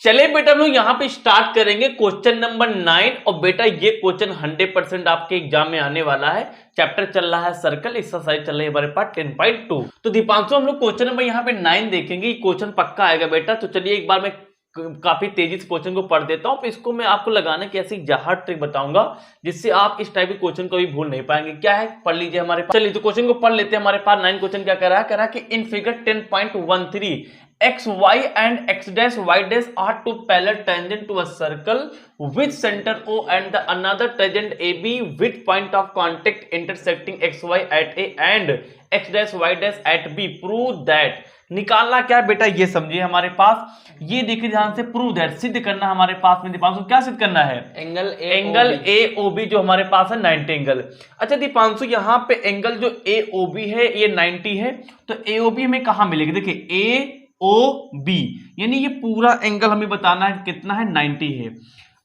चले बेटा हम लोग यहाँ पे स्टार्ट करेंगे क्वेश्चन नंबर 9। और बेटा ये क्वेश्चन 100% आपके एग्जाम में आने वाला है। चैप्टर चल रहा है सर्कल, एक्सरसाइज चल रही है हमारे पास 10.2। तो दीपांशु हम लोग क्वेश्चन नंबर यहाँ पे 9 देखेंगे। क्वेश्चन पक्का आएगा बेटा। तो चलिए एक बार मैं काफी तेजी से क्वेश्चन को पढ़ देता हूँ, इसको मैं आपको लगाने की ऐसी जहाज ट्रिक बताऊंगा जिससे आप इस टाइप के क्वेश्चन को भी भूल नहीं पाएंगे। क्या है पढ़ लीजिए हमारे पास। चलिए तो क्वेश्चन को पढ़ लेते हैं। हमारे पास 9 क्वेश्चन क्या कह रहा है कि in figure 10.13 x y and x dash y dash are two parallel tangent to a circle with center O and the another tangent AB with point of contact intersecting x y at A and x dash y dash at B. Prove that. निकालना क्या है बेटा ये समझिए। हमारे पास ये देखिए ध्यान से, प्रूव दैट सिद्ध करना हमारे पास में। दीपांशु क्या सिद्ध करना है? एंगल ए ओ बी जो हमारे पास है 90 एंगल। अच्छा दीपांशु यहाँ पे एंगल जो ए ओ बी है ये 90 है, तो ए ओ बी हमें कहाँ मिलेगी? देखिए ए ओ बी यानी ये पूरा एंगल हमें बताना है कितना है, 90 है।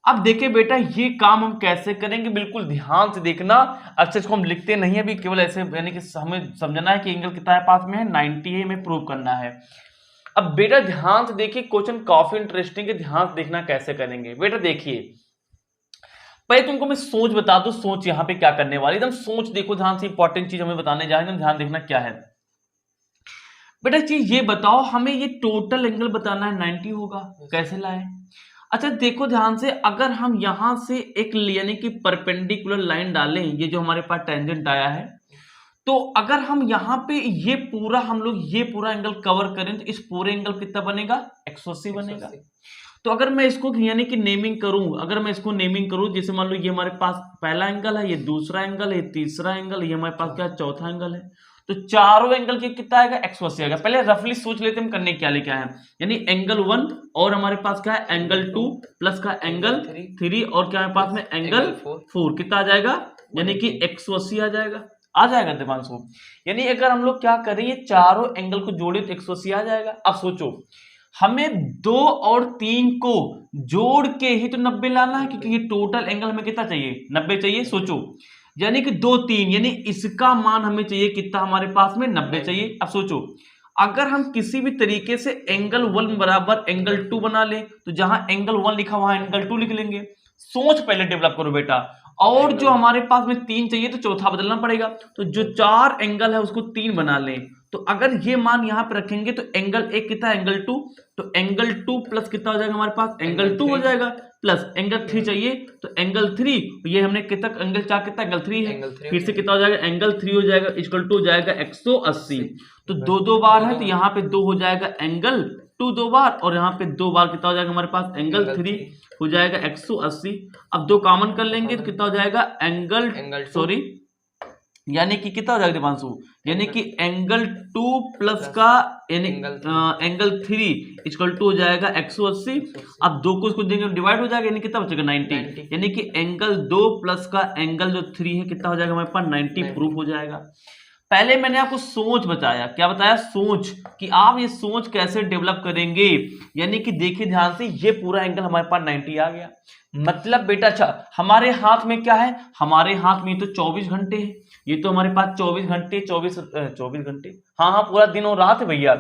अब देखिए बेटा ये काम हम कैसे करेंगे, बिल्कुल ध्यान से देखना। अक्सर इसको हम लिखते नहीं है अभी, केवल ऐसे यानी कि हमें समझना है कि एंगल कितना है पास में है, 90 है, हमें प्रूव करना है। अब बेटा ध्यान से देखिए क्वेश्चन काफी इंटरेस्टिंग है, ध्यान से देखना कैसे करेंगे। बेटा देखिए पहले तुमको मैं सोच बता दूं, सोच यहाँ पे क्या करने वाली, एकदम सोच देखो ध्यान से, इंपॉर्टेंट चीज हमें बताने जाएंगे, ध्यान देखना क्या है। बेटा चीज ये बताओ, हमें ये टोटल एंगल बताना है 90 होगा, कैसे लाए? अच्छा देखो ध्यान से, अगर हम यहां से एक यानी कि परपेंडिकुलर लाइन डालें, ये जो हमारे पास टेंजेंट आया है, तो अगर हम यहाँ पे ये पूरा हम लोग ये पूरा एंगल कवर करें तो इस पूरे एंगल कितना बनेगा? 180 बनेगा। तो अगर मैं इसको यानी कि नेमिंग करूं, अगर मैं इसको नेमिंग करूं, जैसे मान लो ये हमारे पास पहला एंगल है, ये दूसरा एंगल है, ये तीसरा एंगल, ये हमारे पास क्या चौथा एंगल है, तो चारों एंगल के कितना आएगा? 180 आएगा। पहले रफली सोच लेते हैं हम करने क्या लेके आए हैं, यानी एंगल 1 और हमारे पास क्या है एंगल 2 प्लस का एंगल 3 और क्या हमारे पास में एंगल 4 कितना आ जाएगा? यानी कि 180 आ जाएगा। आ जाएगा दीपांशु? यानी अगर हम लोग क्या करें ये चारों एंगल को जोड़े तो 180 आ जाएगा। अब सोचो हमें 2 और 3 को जोड़ के ही तो 90 लाना है, क्योंकि ये टोटल एंगल हमें कितना चाहिए? 90 चाहिए। सोचो यानी कि 2 3 यानी इसका मान हमें चाहिए कितना? हमारे पास में 90 चाहिए। अब सोचो अगर हम किसी भी तरीके से एंगल 1 बराबर एंगल 2 बना ले, तो जहां एंगल 1 लिखा वहां एंगल 2 लिख लेंगे। सोच पहले डेवलप करो बेटा। और जो हमारे पास में 3 चाहिए तो चौथा बदलना पड़ेगा, तो जो 4 एंगल है उसको 3 बना लें। तो अगर ये मान यहां पर रखेंगे तो एंगल 1 कितना? एंगल 2, तो एंगल 2 प्लस कितना हो जाएगा हमारे पास? एंगल 2 हो जाएगा, प्लस एंगल 3 चाहिए तो एंगल 3, ये हमने कितना एंगल 4 कितना? एंगल 3 है, फिर से कितना हो जाएगा? एंगल 3 हो जाएगा इक्वल टू हो जाएगा 180। तो 2 बार है तो यहाँ पे 2 हो जाएगा एंगल 2 2 बार, और यहाँ पे 2 बार कितना हो जाएगा हमारे पास? एंगल 3 हो जाएगा 180। अब 2 कॉमन कर लेंगे तो कितना हो जाएगा? एंगल सॉरी यानी कि कितना हो जाएगा दीपांशु? यानी कि एंगल 2 प्लस का एंगल 3 इक्वल टू हो जाएगा 180। अब 2 को इसको देंगे डिवाइड हो जाएगा, यानी कितना बचेगा? 90। यानी कि एंगल 2 प्लस का एंगल जो 3 है कितना हो जाएगा हमारे पास? 90 प्रूफ हो जाएगा। पहले मैंने आपको सोच बताया, क्या बताया? सोच, कि आप ये सोच कैसे डेवलप करेंगे। यानी कि देखिए ध्यान से, ये पूरा एंगल हमारे पास 90 आ गया। मतलब बेटा अच्छा हमारे हाथ में क्या है? हमारे हाथ में तो 24 घंटे है, ये तो हमारे पास 24 घंटे 24 घंटे, हाँ पूरा दिन और रात है भैया।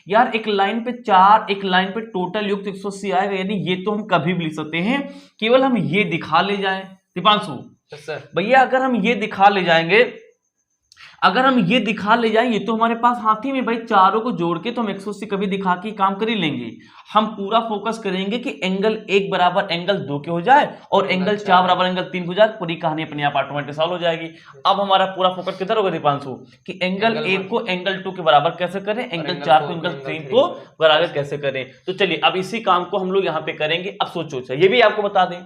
यार एक लाइन पे 4, एक लाइन पे टोटल युक्त 180 आएगा, यानी ये तो हम कभी भी लिख सकते हैं, केवल हम ये दिखा ले जाए दीपांशु। भैया अगर हम ये दिखा ले जाएंगे, अगर हम ये दिखा ले जाएं, ये तो हमारे पास हाथ ही में भाई, चारों को जोड़ के तो हम 180 कभी दिखा के काम कर ही लेंगे। हम पूरा फोकस करेंगे कि एंगल 1 बराबर एंगल 2 के हो जाए और एंगल 4 बराबर एंगल 3 हो जाए, पूरी कहानी अपने आप ऑटोमेटिक सॉल्व हो जाएगी। अब हमारा पूरा फोकस किधर होगा दीपांशु? कि एंगल 1 को एंगल 2 के बराबर कैसे करें, एंगल 4 को एंगल 3 को बराबर कैसे करें। तो चलिए अब इसी काम को हम लोग यहाँ पे करेंगे। अब सोचो, ये भी आपको बता दें।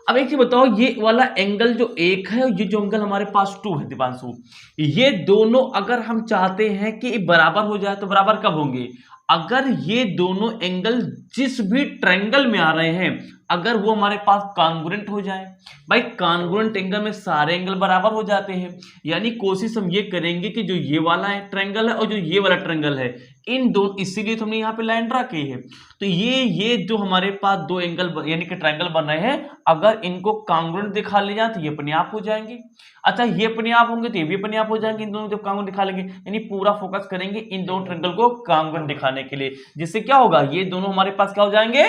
अब एक चीज बताओ, ये वाला एंगल जो 1 है, ये जो एंगल हमारे पास 2 है दीपांशु, ये दोनों अगर हम चाहते हैं कि बराबर हो जाए तो बराबर कब होंगे? अगर ये दोनों एंगल जिस भी ट्रायंगल में आ रहे हैं अगर वो हमारे पास कॉन्ग्रुएंट हो जाए। भाई कॉन्ग्रुएंट एंगल में सारे एंगल बराबर हो जाते हैं, यानी कोशिश हम ये करेंगे कि जो ये वाला ट्रायंगल है और जो ये वाला ट्रायंगल है, इन दो, इसीलिए तो हमने यहाँ पे लाइन ड्रा की है। तो ये जो हमारे पास दो एंगल यानी कि ट्रायंगल बन रहे हैं, अगर इनको कॉन्ग्रुएंट दिखा ले जाए तो ये अपने आप हो जाएंगे। अच्छा ये अपने आप होंगे तो ये भी अपने आप हो जाएंगे, इन दोनों जब कॉन्ग्रुएंट दिखा लेंगे, यानी पूरा फोकस करेंगे इन दोनों ट्रायंगल को कॉन्ग्रुएंट दिखाने के लिए, जिससे क्या होगा, ये दोनों हमारे पास क्या हो जाएंगे,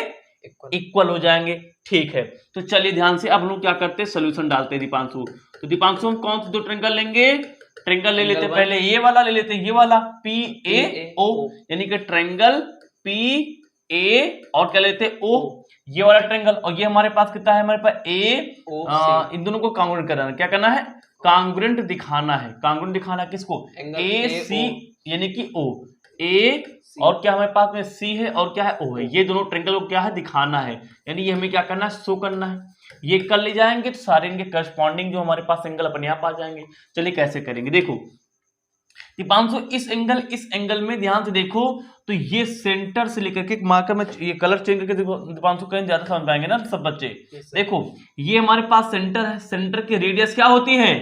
इक्वल हो जाएंगे। ठीक है, तो चलिए ध्यान से अब हम लोग क्या करते हैं, सोल्यूशन डालते हैं दीपांशु। तो दीपांशु हम कौन से दो ट्रेंगल लेंगे, ट्रेंगल ले लेते हैं, पहले ये वाला ले लेते हैं, ये वाला PAO, यानी कि ट्रेंगल PA और क्या लेते हैं O, ये वाला ट्रेंगल, और ये हमारे पास कितना है, हमारे पास A, इन दोनों को कांग्रुएंट कराना, क्या करना है, कांग्रुएंट दिखाना है। कांग्रुएंट दिखाना किसको, AC यानी कि O, A और क्या हमारे पास में C है और क्या है O है, ये दोनों ट्रेंगल को क्या है दिखाना है, यानी ये हमें क्या करना है, शो करना है। ये कर ले जाएंगे तो सारे इनके करस्पॉन्डिंग जो हमारे पास एंगल अपने आप आ जाएंगे। चलिए कैसे करेंगे, देखो दीपांशु इस एंगल में ध्यान से देखो, तो ये सेंटर से लेकर के मार्कर में ये कलर चेंज करके दीपांशु कहीं ज्यादा समझ पाएंगे ना सब बच्चे। देखो ये हमारे पास सेंटर है, सेंटर की रेडियस क्या होती है,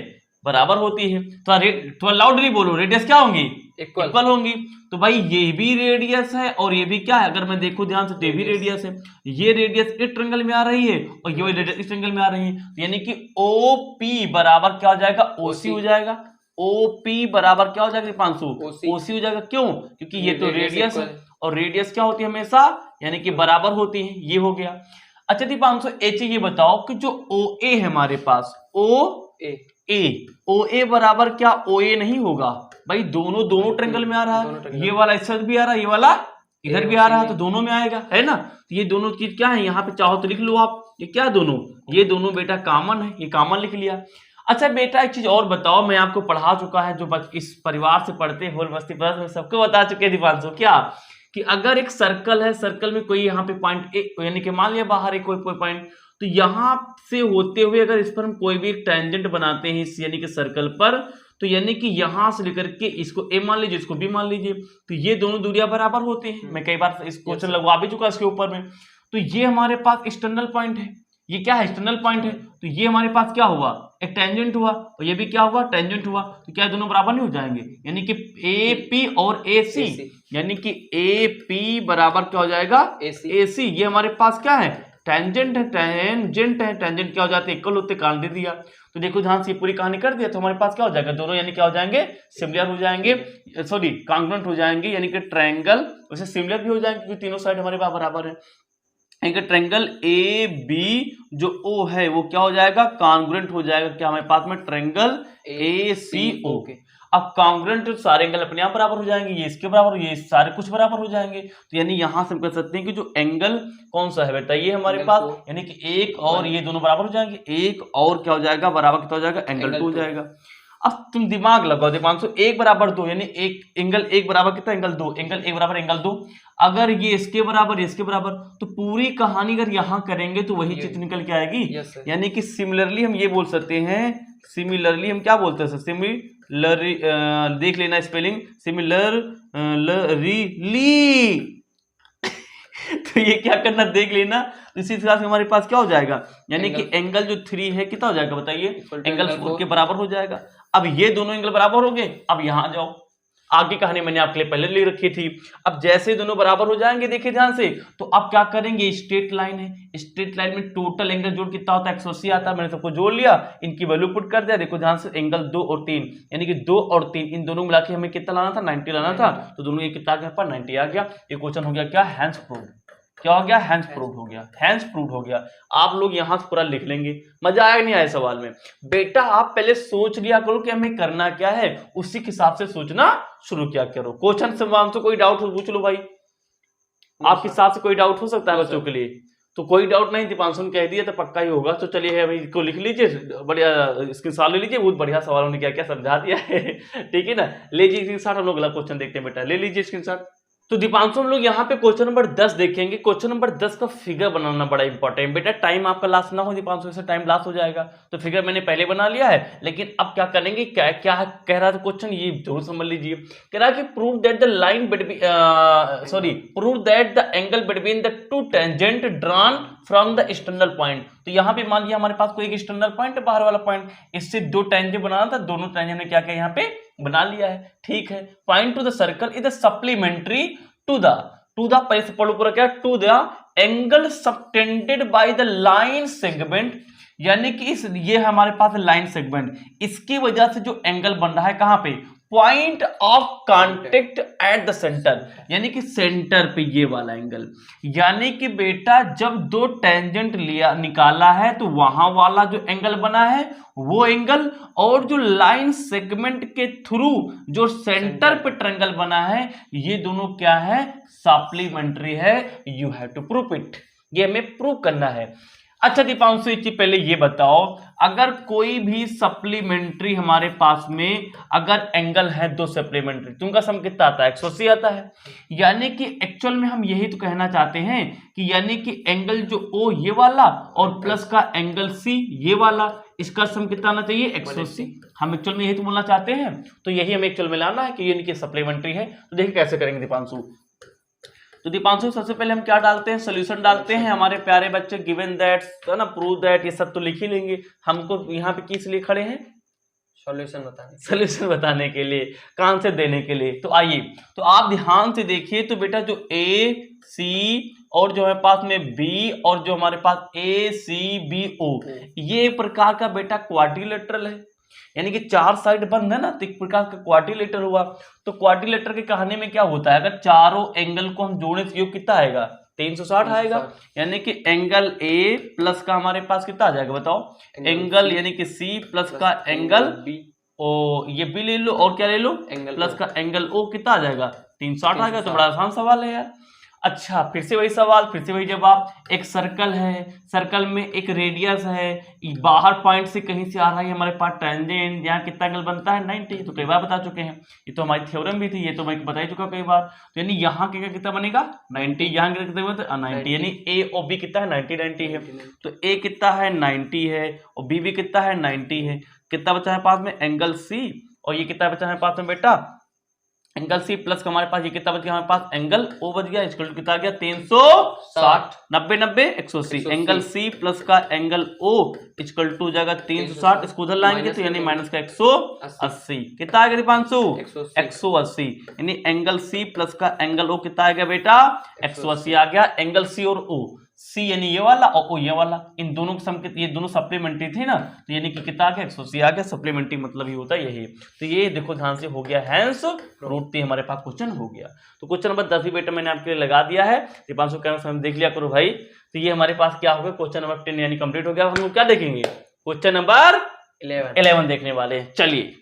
बराबर होती है। तो लाउडली बोलो, रेडियस क्या होंगी, इक्वल होंगी। तो भाई ये भी रेडियस है और ये भी क्या है, अगर मैं देखो ध्यान से, ये भी रेडियस है, ये रेडियस इस ट्रायंगल में आ रही है और ये रेडियस इस ट्रायंगल में आ रही है, तो यानी कि OP बराबर क्या हो जाएगा, OC हो जाएगा। OP बराबर क्या हो जाएगा दीपांशु, OC हो जाएगा। क्यों, क्योंकि ये तो रेडियस है और रेडियस क्या होती है हमेशा, यानी कि बराबर होती है, ये हो गया। अच्छा दीपांशु एक चीज ये बताओ कि जो OA है हमारे पास, OA बराबर क्या OA नहीं होगा, भाई दोनों ट्रायंगल में आ रहा है, ये वाला इस साइड भी आ रहा है, ये वाला इधर भी आ रहा है, तो दोनों में आएगा, है ना। तो ये दोनों चीज क्या है, यहाँ पे चाहो तो लिख लो आप, ये क्या दोनों, ये दोनों बेटा कॉमन है, ये कॉमन लिख लिया। अच्छा बेटा एक चीज और बताओ, मैं आपको पढ़ा चुका है, जो इस परिवार से पढ़ते होल मस्ती प्लस में सबको बता चुके दीपांशु, क्या कि अगर एक सर्कल है, सर्कल में कोई यहाँ पे पॉइंट यानी कि मान लिया बाहर एक कोई पॉइंट, तो यहां से होते हुए अगर इस पर हम कोई भी एक टेंजेंट बनाते हैं इस यानी कि सर्कल पर, तो यानी कि यहां से लेकर के इसको A मान लीजिए, इसको B मान लीजिए, तो ये दोनों दूरियां बराबर होते हैं। मैं कई बार इस क्वेश्चन लगवा भी चुका इसके ऊपर में। तो ये हमारे पास एक्सटर्नल पॉइंट है, ये क्या है, एक्सटर्नल पॉइंट है, तो ये हमारे पास क्या हुआ, एक टेंजेंट हुआ, और ये भी क्या हुआ, टेंजेंट हुआ, तो क्या दोनों बराबर नहीं हो जाएंगे, यानी कि AP और AC, यानी कि AP बराबर क्या हो जाएगा, AC। ये हमारे पास क्या है, टेंजेंट है, टेंजेंट क्या हो जाते हैं, इक्वल होते, काट दे दिया। तो देखो ध्यान से पूरी कहानी कर दिया, तो हमारे पास क्या हो जाएगा, दोनों यानी क्या हो जाएंगे, सिमिलर हो जाएंगे, सॉरी कांग्रुएंट हो जाएंगे, यानी कि ट्रायंगल वैसे सिमिलर भी हो जाएंगे क्योंकि तीनों साइड हमारे पास बराबर है। ट्रायंगल AB जो O है वो क्या हो जाएगा, कांग्रुएंट हो जाएगा, क्या हमारे पास में ट्रायंगल ACO। अब कांग्रुएंट सारे एंगल अपने आप बराबर हो जाएंगे, ये इसके बराबर, ये सारे कुछ बराबर हो जाएंगे, तो यानी यहां से हम कह सकते हैं कि जो एंगल कौन सा है बेटा, ये हमारे पास, यानी कि एक और ये दोनों बराबर हो जाएंगे, एक और क्या हो जाएगा, बराबर कितना हो जाएगा, एंगल 2 हो जाएगा। अब तुम दिमाग लगाओ दीपांशु, 1 बराबर 2 यानी एक एंगल 1 बराबर कितना, एंगल 2, एंगल 1 बराबर एंगल 2, अगर ये इसके बराबर इसके बराबर, तो पूरी कहानी अगर यहां करेंगे तो वही चीज निकल के आएगी। यानी कि सिमिलरली हम ये बोल सकते हैं, सिमिलरली हम क्या बोलते हैं, सिमिलर देख लेना स्पेलिंग, सिमिलर तो ये क्या करना, देख लेना, तो इसी तरह से हमारे पास क्या हो जाएगा, यानी कि एंगल जो 3 है कितना हो जाएगा बताइए, एंगल 4 के बराबर हो जाएगा। अब ये दोनों एंगल बराबर हो गए, अब यहां जाओ, आगे कहानी मैंने आपके लिए पहले ले रखी थी। अब जैसे दोनों बराबर हो जाएंगे, देखिए ध्यान से, तो अब क्या करेंगे, स्ट्रेट लाइन है, स्ट्रेट लाइन में टोटल एंगल जोड़ कितना होता है, 180 आता है, मैंने सबको जोड़ लिया, इनकी वैल्यू पुट कर दिया। देखो ध्यान से, एंगल 2 और 3 यानी कि 2 और 3 इन दोनों मिला के हमें कितना लाना था, 90 लाना था, तो दोनों ये कितना आ गया, 90 आ गया। ये क्वेश्चन हो गया क्या, हैंस प्रूव्ड, क्या हो गया, हैंस प्रूव्ड हो गया, हैंस प्रूव्ड हो गया। आप लोग यहां से पूरा लिख लेंगे, मजा आया नहीं आया सवाल में, बेटा आप पहले सोच लिया करो कि हमें करना क्या है, उसी के हिसाब से सोचना शुरू किया करो। क्वेश्चन से तो कोई डाउट हो पूछ लो भाई, आपके हिसाब से कोई डाउट हो सकता है बच्चों के लिए, तो कोई डाउट नहीं, दीपांशु ने कह दिया तो पक्का ही होगा। तो चलिए अभी इसको लिख लीजिए, बढ़िया स्क्रीनशॉट ले लीजिए, बहुत बढ़िया सवाल उन्होंने क्या क्या समझा दिया है ठीक है ना, लीजिए स्क्रीनशॉट, हम लोग अगला क्वेश्चन देखते हैं बेटा, ले लीजिए स्क्रीनशॉट। तो दीपांशु हम लोग यहाँ पे क्वेश्चन नंबर 10 देखेंगे। क्वेश्चन नंबर 10 का फिगर बनाना बड़ा इंपॉर्टेंट बेटा, टाइम आपका लास्ट ना हो दीपांशु, से टाइम लास्ट हो जाएगा। तो फिगर मैंने पहले बना लिया है, लेकिन अब क्या करेंगे, क्या क्या कह रहा था क्वेश्चन, ये जरूर समझ लीजिए। कह रहा है कि prove that the line between prove that the angle between the two tangent drawn from the external point. तो यहाँ पे मान लिया हमारे पास कोई एक एक्सटर्नल पॉइंट है, बाहर वाला पॉइंट, इससे दो टेंजेंट बनाना था, दोनों टेंजेंट ने क्या क्या यहाँ पे बना लिया है, ठीक है। Point to the circle is supplementary to the angle subtended by the line segment, यानी कि इस ये हमारे पास लाइन सेगमेंट, इसकी वजह से जो एंगल बन रहा है कहां पे, point of contact at the centre, यानी कि सेंटर पे ये वाला एंगल। यानी कि बेटा जब दो टेंजेंट लिया निकाला है तो वहां वाला जो एंगल बना है वो एंगल, और जो लाइन सेगमेंट के थ्रू जो सेंटर पे ट्रायंगल बना है ये दोनों क्या है, सप्लीमेंट्री है। You have to prove it, ये हमें प्रूव करना है। अच्छा दीपांशु एक चीज पहले ये बताओ, अगर कोई भी सप्लीमेंट्री हमारे पास में अगर एंगल है दो सप्लीमेंट्री तो उनका सम कितना आता है, 180 आता है। यानी कि एक्चुअल में हम यही तो कहना चाहते हैं कि यानी कि एंगल जो ओ ये वाला और प्लस का एंगल सी ये वाला, इसका सम कितना आना चाहिए, 180। हम एक्चुअल में यही तो बोलना चाहते हैं, तो यही हमें एक्चुअल में लाना है कि यानी कि सप्लीमेंट्री है। तो देखिए कैसे करेंगे दीपांशु। तो दीपांशु सबसे पहले हम क्या डालते हैं, सोल्यूशन डालते हैं हमारे प्यारे बच्चे। गिवन दैट है ना, प्रूव दैट, ये सब तो लिख ही लेंगे। हमको यहाँ पे किस लिए खड़े हैं, सॉल्यूशन बताने के लिए, कॉन्सेप्ट देने के लिए। तो आइए, तो आप ध्यान से देखिए। तो बेटा जो ए सी और जो है पास में बी और जो हमारे पास ए सी बी ओ, ये एक प्रकार का बेटा क्वाड्रिलेटरल है, यानी कि चार साइड बंद है ना, तो एक प्रकार का क्वाड्रिलेटर हुआ। तो क्वाड्रिलेटर के कहानी में क्या होता है, अगर चारों एंगल को हम जोड़े तो योग कितना आएगा, 360 आएगा। यानी कि एंगल ए प्लस का हमारे पास कितना आ जाएगा बताओ, एंगल यानी कि सी प्लस का एंगल बी, ओ ये बी ले लो और क्या ले लो, एंगल प्लस का एंगल ओ, कितना आ जाएगा, 360 आएगा। तो बड़ा आसान सवाल है यार। अच्छा फिर से वही सवाल, फिर से वही जवाब। एक सर्कल है, सर्कल में एक रेडियस है, बाहर पॉइंट से कहीं से आ रहा है हमारे पास टेंजेंट, यहाँ कितना एंगल बनता है 90। तो कई बार बता चुके हैं, ये तो हमारी थ्योरम भी थी, ये तो मैं बता ही चुका कई बार। तो यानी यहाँ के कितना बनेगा 90, यहाँ के कितना बनेगा 90, यानी ए और बी कितना है 90 है। तो ए कितना है 90 है और बी भी कितना है 90 है। कितना बचा है पास में, एंगल सी, और ये कितना बचा है पास में बेटा, एंगल सी प्लस का हमारे पास ये कितना बच गया हमारे पास, एंगल ओ बच गया, इसका कितना आ गया 360, 90 90 180। एंगल सी प्लस का एंगल ओ इक्वल टू जाएगा 360, इसको उधर लाएंगे तो यानी माइनस का 180। कितना आ गया दीपांशु, 180। यानी एंगल सी प्लस का एंगल ओ कितना आ गया बेटा, 180 आ गया। एंगल सी और ओ, सी यानी ये वाला और ओ ये वाला, इन दोनों के सम, ये दोनों सप्लीमेंट्री थे ना, तो यानी कि कितना आ गया 180 आ गया। सप्लीमेंट्री मतलब ही होता है यही। तो ये देखो ध्यान से हो गया, हैंस रूट 3 हमारे पास क्वेश्चन हो गया। तो क्वेश्चन नंबर 10 भी बेटा मैंने आपके लिए लगा दिया है, दीपांशु कहना समय देख लिया करो भाई। तो ये हमारे पास क्या हो गया, क्वेश्चन नंबर 10 यानी कंप्लीट हो गया। हम लोग क्या देखेंगे, क्वेश्चन नंबर 11 देखने वाले हैं। चलिए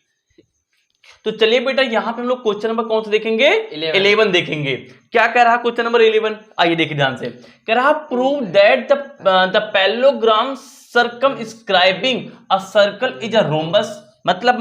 तो चलिए बेटा यहाँ पे हम लोग क्वेश्चन नंबर कौन सा देखेंगे, 11 देखेंगे। क्या कह रहा क्वेश्चन नंबर 11, आइए देखिए ध्यान से। कह रहा prove that the parallelogram circumscribing a circle is a rhombus. मतलब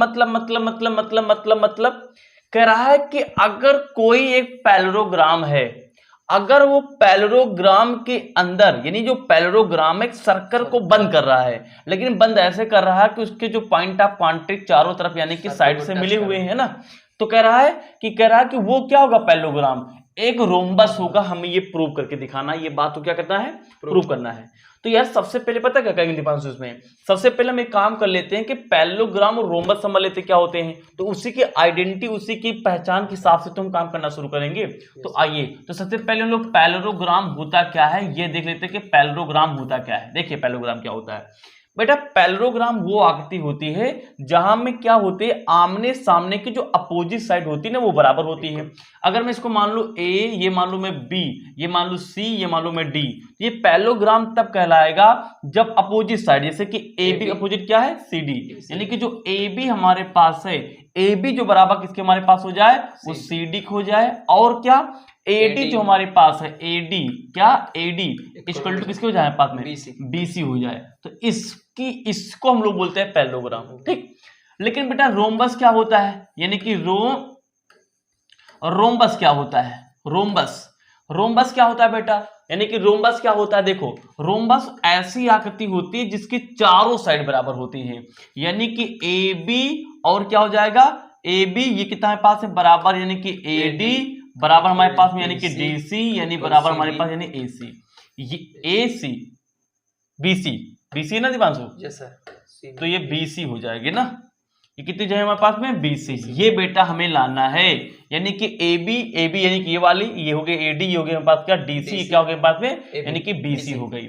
कह रहा है कि अगर कोई एक पैरेललोग्राम है, अगर वो पैरेललोग्राम के अंदर, यानी जो पैरेललोग्राम एक सर्कल को बंद कर रहा है, लेकिन बंद ऐसे कर रहा है कि उसके जो पॉइंट ऑफ कांटेक्ट चारों तरफ यानी कि साइड से मिले हुए हैं ना, तो कह रहा है कि वो क्या होगा, पैरेललोग्राम एक रोम्बस होगा। हमें ये प्रूव करके दिखाना है, ये बात तो क्या करना है, प्रूव करना है। तो यार सबसे पहले पता क्या करेंगे दीपांशु, इसमें सबसे पहले हम एक काम कर लेते हैं कि पैरेललोग्राम और रोम्बस समझ लेते क्या होते हैं, तो उसी की आइडेंटिटी, उसी की पहचान के हिसाब से तो हम काम करना शुरू करेंगे। तो आइए, तो सबसे पहले हम लोग पैरेललोग्राम होता क्या है ये देख लेते हैं कि पैरेललोग्राम होता क्या है। देखिए पैरेललोग्राम क्या होता है बेटा, पैरेललोग्राम वो आकृति होती है जहां में क्या होती है, आमने सामने की जो अपोजिट साइड होती है ना वो बराबर होती है। अगर मैं इसको मान लूं ए, ये मान लूं मैं बी, ये मान लूं सी, ये मान लूं मैं डी, ये पैरेललोग्राम तब कहलाएगा जब अपोजिट साइड, जैसे कि ए बी अपोजिट क्या है, सी डी, यानी कि जो ए बी हमारे पास है, ए बी जो बराबर किसके हमारे पास हो जाए, वो सी डी हो जाए, और क्या AD जो हमारे पास है, AD क्या, AD इक्वल टू किसके हो जाए पास में, BC हो जाए। तो इसको हम लोग बोलते हैं पैरेललोग्राम, ठीक। लेकिन बेटा रोम्बस क्या होता है, यानी कि रोम्बस क्या होता है, रोम्बस क्या होता है बेटा, यानी कि रोम्बस क्या होता है, देखो रोम्बस ऐसी आकृति होती है जिसकी चारों साइड बराबर होती हैं, यानी कि AB और क्या हो जाएगा, AB ये कितना है पास में बराबर, यानी कि AD बराबर हमारे पास में यानी कि DC, यानी बराबर हमारे पास यानी AC, ये AC BC ना दीपांशु, यस सर, तो ये BC हो जाएगी ना, ये कितनी जगह हमारे पास में BC, ये बेटा हमें लाना है। यानी कि AB यानी कि ये वाली, ये हो गई AD, ये हो गई हमारे पास क्या DC, क्या हो गया पास में, यानी कि BC हो गई।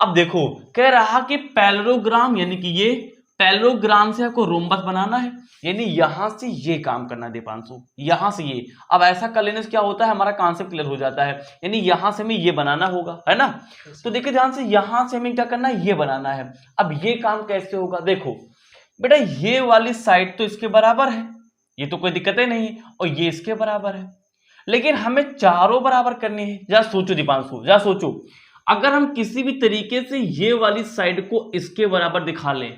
अब देखो कह रहा कि पैरेललोग्राम यानी कि ये पैरेललोग्राम से आपको रोम्बस बनाना है, यानी यहां से ये काम करना है दीपांशु, यहां से ये। अब ऐसा कर लेने से क्या होता है, हमारा कॉन्सेप्ट क्लियर हो जाता है, यानी यहां से हमें ये बनाना होगा, है ना। तो देखिए ध्यान से, यहां से हमें क्या करना है, ये बनाना है। अब ये काम कैसे होगा, देखो बेटा ये वाली साइड तो इसके बराबर है, ये तो कोई दिक्कत ही नहीं, और ये इसके बराबर है, लेकिन हमें चारों बराबर करनी है। जरा सोचो दीपांशु, जरा सोचो, अगर हम किसी भी तरीके से ये वाली साइड को इसके बराबर दिखा लें,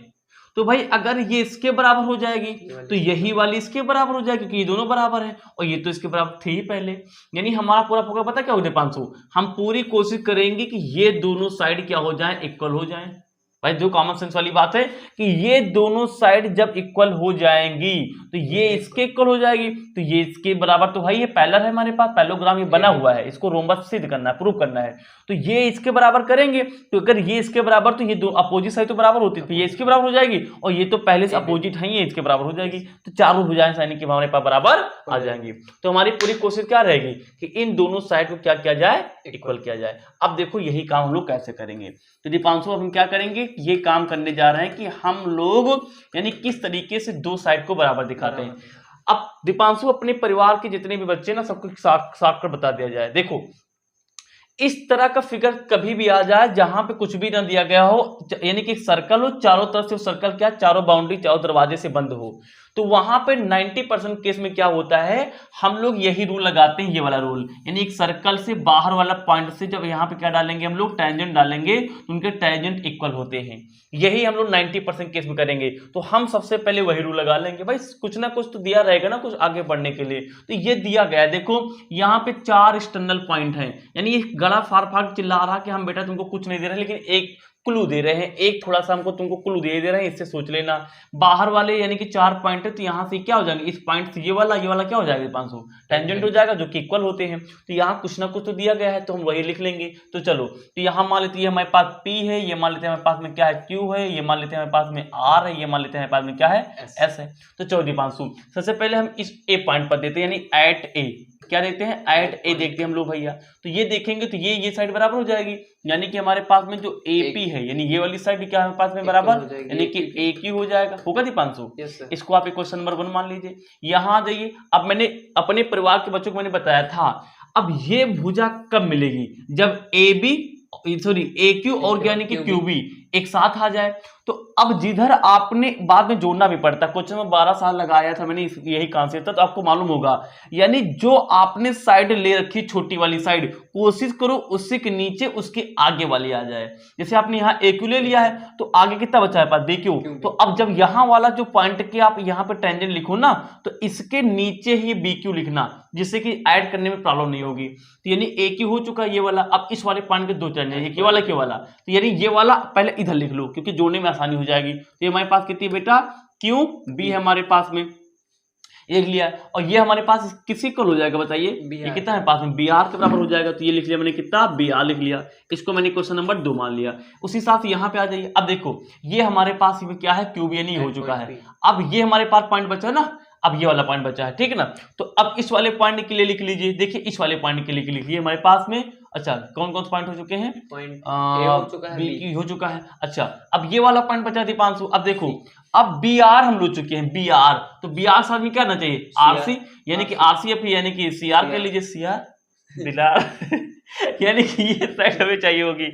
तो भाई अगर ये इसके बराबर हो जाएगी तो यही वाली इसके बराबर हो जाएगी, क्योंकि ये दोनों बराबर है और ये तो इसके बराबर थे ही पहले। यानी हमारा पूरा फोकस पता क्या हो जाए 500, हम पूरी कोशिश करेंगे कि ये दोनों साइड क्या हो जाए, इक्वल हो जाए। भाई जो कॉमन सेंस वाली बात है कि ये दोनों साइड जब इक्वल हो जाएंगी तो ये इसके इक्वल हो जाएगी, तो ये इसके बराबर, तो भाई ये पैरेलल है हमारे पास, पैरेललोग्राम ये बना हुआ है, इसको रोम्बस सिद्ध करना है, प्रूव करना है, तो ये इसके बराबर करेंगे। तो अगर ये इसके बराबर, तो ये दो अपोजिट साइड तो बराबर होती है, तो ये इसके बराबर हो जाएगी, और ये तो पहले से अपोजिट है, ये इसके बराबर हो जाएगी, तो चारों भुजाएं यानी कि हमारे पास बराबर आ जाएंगी। तो हमारी पूरी कोशिश क्या रहेगी कि इन दोनों साइड को क्या किया जाए, इक्वल किया जाए। अब देखो यही काम हम लोग कैसे करेंगे, तो दीपांशु अब हम क्या करेंगे, ये काम करने जा रहे हैं कि हम लोग यानी किस तरीके से दो साइड को बराबर दिखाते हैं। अब दीपांशु अपने परिवार के जितने भी बच्चे ना सबको साफ कर बता दिया जाए। देखो इस तरह का फिगर कभी भी आ जाए जहां पे कुछ भी ना दिया गया हो, यानी कि सर्कल हो, चारों तरफ से सर्कल क्या, चारों बाउंड्री चारों दरवाजे से बंद हो, तो वहां पे 90% केस में क्या होता है, हम लोग यही रूल लगाते हैं, ये वाला रूल, यानी एक सर्कल से बाहर वाला पॉइंट से जब यहाँ पे क्या डालेंगे हम लोग, टेंजेंट डालेंगे, तो उनके टेंजेंट इक्वल होते हैं। यही हम लोग 90% केस में करेंगे। तो हम सबसे पहले वही रूल लगा लेंगे, भाई कुछ ना कुछ तो दिया रहेगा ना कुछ आगे बढ़ने के लिए, तो ये दिया गया है। देखो यहाँ पे 4 एक्सटर्नल पॉइंट हैं, यानी ये गला फाड़ फाड़ चिल्ला रहा कि हम बेटा तुमको कुछ नहीं दे रहे, लेकिन एक क्लू दे रहे हैं, एक थोड़ा सा हमको तुमको क्लू दे रहे हैं, इससे सोच लेना। बाहर वाले यानी कि 4 पॉइंट है, तो यहाँ से क्या हो जाएंगे, इस पॉइंट से ये वाला क्या हो जाएगा 500 टेंजेंट हो जाएगा, जो कि इक्वल होते हैं। तो यहाँ कुछ ना कुछ तो दिया गया है, तो हम वही लिख लेंगे। तो चलो, तो यहाँ मान लेते हैं हमारे पास P है, ये मान लेते हैं हमारे पास में क्या है, Q है, ये मान लेते हैं हमारे पास में R है, ये मान लेते हैं हमारे पास में क्या है, S है। तो चलो दीपांशु, सबसे पहले हम इस A पॉइंट पर देते हैं, यानी एट A, क्या देखते हैं, एट ए देखते हैं हम लोग भैया। तो ये देखेंगे तो ये साइड बराबर हो जाएगी, यानी कि हमारे पास में जो AP है, यानी ये वाली साइड क्या हमारे पास में बराबर, यानी कि AQ हो जाएगा, होगा दीपांशु। इसको आप क्वेश्चन नंबर 1 मान लीजिए। यहाँ जाइए, अब मैंने अपने परिवार के बच्चों को मैंने बताया था, अब ये भुजा कब मिलेगी, जब AQ और यानी कि QB एक साथ आ जाए। तो अब जिधर आपने बाद में जोड़ना भी पड़ता है, क्वेश्चन में 12 साल लगाया था मैंने, यही कॉन्सेप्ट था, तो आपको मालूम होगा, यानी जो आपने साइड ले रखी छोटी वाली साइड, कोशिश करो उससे के नीचे उसके आगे वाली आ जाए। जैसे आपने यहाँ AQ ले लिया है, तो आगे कितना बचा है पास, BQ। तो अब जब यहाँ वाला जो पॉइंट के आप यहाँ पे टेंजेंट लिखो ना, तो इसके नीचे ही BQ लिखना, जिससे कि ऐड करने में प्रॉब्लम नहीं होगी। तो यानी AQ हो चुका है ये वाला, अब इस वाले पॉइंट के 2 टेंजेंट, ये वाला, तो यानी ये वाला पहले इधर लिख लो, क्योंकि जोड़ने में आसानी हो जाएगी। तो ये हमारे पास कितनी बेटा, QB है हमारे पास में, एक लिया, और ये हमारे पास किसी इक्वल हो जाएगा बताइए, ये कितना है पास में, BR के बराबर हो जाएगा। तो ये लिख लिया मैंने, कितना, BR लिख लिया, इसको मैंने क्वेश्चन नंबर 2 मान लिया। उसी हिसाब से यहाँ पे आ जाइए। अब देखो ये हमारे पास क्या है, QB यानी हो चुका है। अब ये हमारे पास पॉइंट बचा है ना, अब ये वाला पॉइंट बचा है, ठीक है ना। तो अब इस वाले पॉइंट के लिए लिख लीजिए, देखिए इस वाले पॉइंट के लिए लिख लीजिए हमारे पास में। अच्छा कौन कौन से पॉइंट हो चुके हैं, पॉइंट हो चुका है, B हो चुका है। अच्छा अब ये वाला पॉइंट बचा 500। अब देखो अब BR हम लोग चुके हैं, BR, तो BR साथ में क्या करना चाहिए, RC, यानी कि RCF यानी कि CR कर लीजिए, CR दिलार यानी कि ये साइड हमें चाहिए होगी।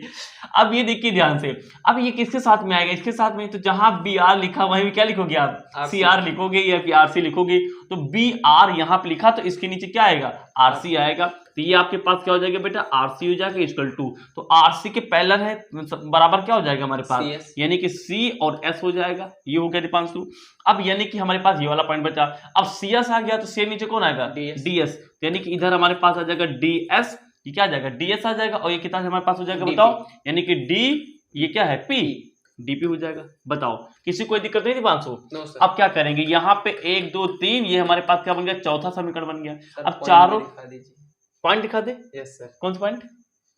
अब ये देखिए ध्यान से, अब ये किसके साथ में आएगा, इसके साथ में, तो जहां BR लिखा वहीं भी क्या लिखोगे आप, CR लिखोगे या फिर RC लिखोगे। तो BR यहाँ पे लिखा, तो इसके नीचे क्या आएगा, RC आएगा। तो ये आपके पास क्या हो जाएगा बेटा, RC हो जाएगा इक्वल टू, तो RC के पैरेलल है, बराबर क्या हो जाएगा हमारे पास, यानी कि C और S हो जाएगा। ये हो गया दीपांशु। अब यानी कि हमारे पास ये वाला पॉइंट बचा, अब CS आ गया, तो C नीचे कौन आएगा, DS, यानी कि इधर हमारे पास आ जाएगा DS, ये क्या आ जाएगा, DS आ जाएगा, और ये कितना हमारे पास हो जाएगा बताओ, यानी कि D, ये क्या है P, DP हो जाएगा। बताओ किसी कोई दिक्कत नहीं थी 500। अब क्या करेंगे, यहाँ पे 1 2 3, ये हमारे पास क्या बन गया, चौथा समीकरण बन गया। अब चारों पॉइंट दिखा दे। Yes sir. कौन सा पॉइंट,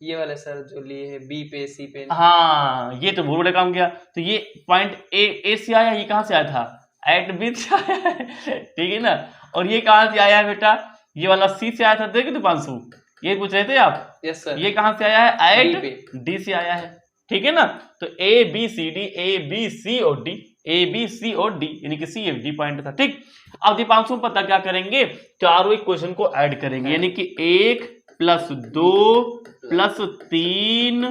ये वाला सर जो लिए है, B पे C पे। हाँ ये तो बहुत बड़ा काम गया। तो ये पॉइंट A से आया, ये कहाँ से आया था, एट B से आया है, ठीक है ना। और ये कहाँ से आया है बेटा, ये वाला C से आया था, देखिए 500, ये पूछ रहे थे आप। Yes sir. ये कहां से आया है, एट D से आया है, ठीक है ना। तो A B C D, A B C और डी, ए बी सी और डी, यानी कि सी डी पॉइंट था। ठीक, अब दीपांशु पता क्या करेंगे, चारों इक्वेशन को ऐड करेंगे, यानी कि 1 + 2 + 3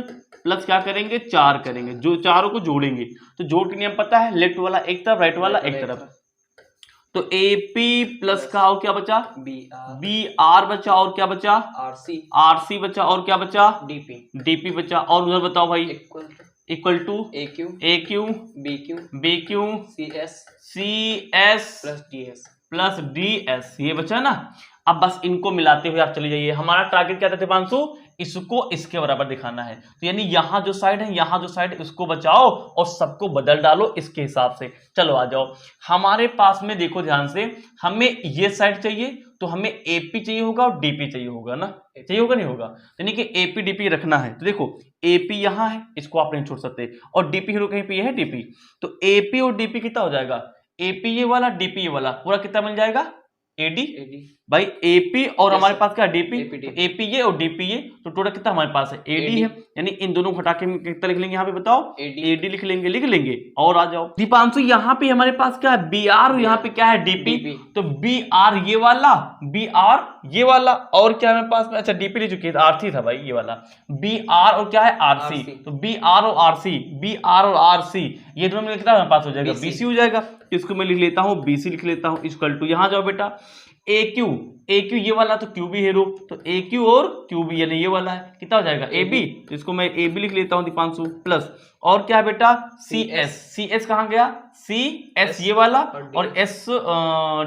प्लस क्या करेंगे 4 करेंगे, जो चारों को जोड़ेंगे। तो जोड़ के नियम पता है, लेफ्ट वाला एक तरफ, राइट वाला एक तरफ। तो AP प्लस का और क्या बचा, BR बचा, और क्या बचा, RC बचा, और क्या बचा, DP बचा। और उधर बताओ भाई, equal to AQ BQ CS plus DS, ये बचा ना। अब बस इनको मिलाते हुए आप चले जाइए। हमारा टारगेट क्या था दीपांशु, इसको इसके बराबर दिखाना है। तो यानी यहां जो साइड है, यहां जो साइड है, उसको बचाओ और सबको बदल डालो इसके हिसाब से। चलो आ जाओ, हमारे पास में देखो ध्यान से, हमें ये साइड चाहिए तो हमें AP चाहिए होगा और DP चाहिए होगा ना, चाहिए होगा नहीं होगा, यानी कि AP DP रखना है। तो देखो AP यहां है, इसको आप नहीं छोड़ सकते, और DP हीरो कहीं पे है DP। तो AP और DP कितना हो जाएगा, AP ये वाला DP ये वाला पूरा कितना बन जाएगा, AD भाई। AP और हमारे पास क्या DP, AP ये और DP ये, तो टोटल कितना हमारे पास है AD है। यानी इन दोनों को हटा के कितना लिख लेंगे यहाँ पे बताओ, AD लिख लेंगे। और आ जाओ दीपांशु, यहाँ पे हमारे पास क्या है BR और यहाँ पे क्या है DP। तो BR ये वाला, BR ये वाला, और क्या हमारे पास में, अच्छा DP ले चुकी है, RC था भाई ये वाला, BR और क्या है RC। तो BR और RC ये दोनों में कितना हमारे पास हो जाएगा, BC हो जाएगा। इसको मैं लिख लेता हूँ BC लिख लेता हूँ, इक्वल टू यहाँ जाओ बेटा AQ ये वाला, तो QB हीरो, तो AQ और QB यानी ये वाला है, कितना हो जाएगा AB, तो इसको मैं AB लिख लेता हूँ दीपांशु, प्लस और क्या बेटा CS कहाँ गया, CS ये वाला और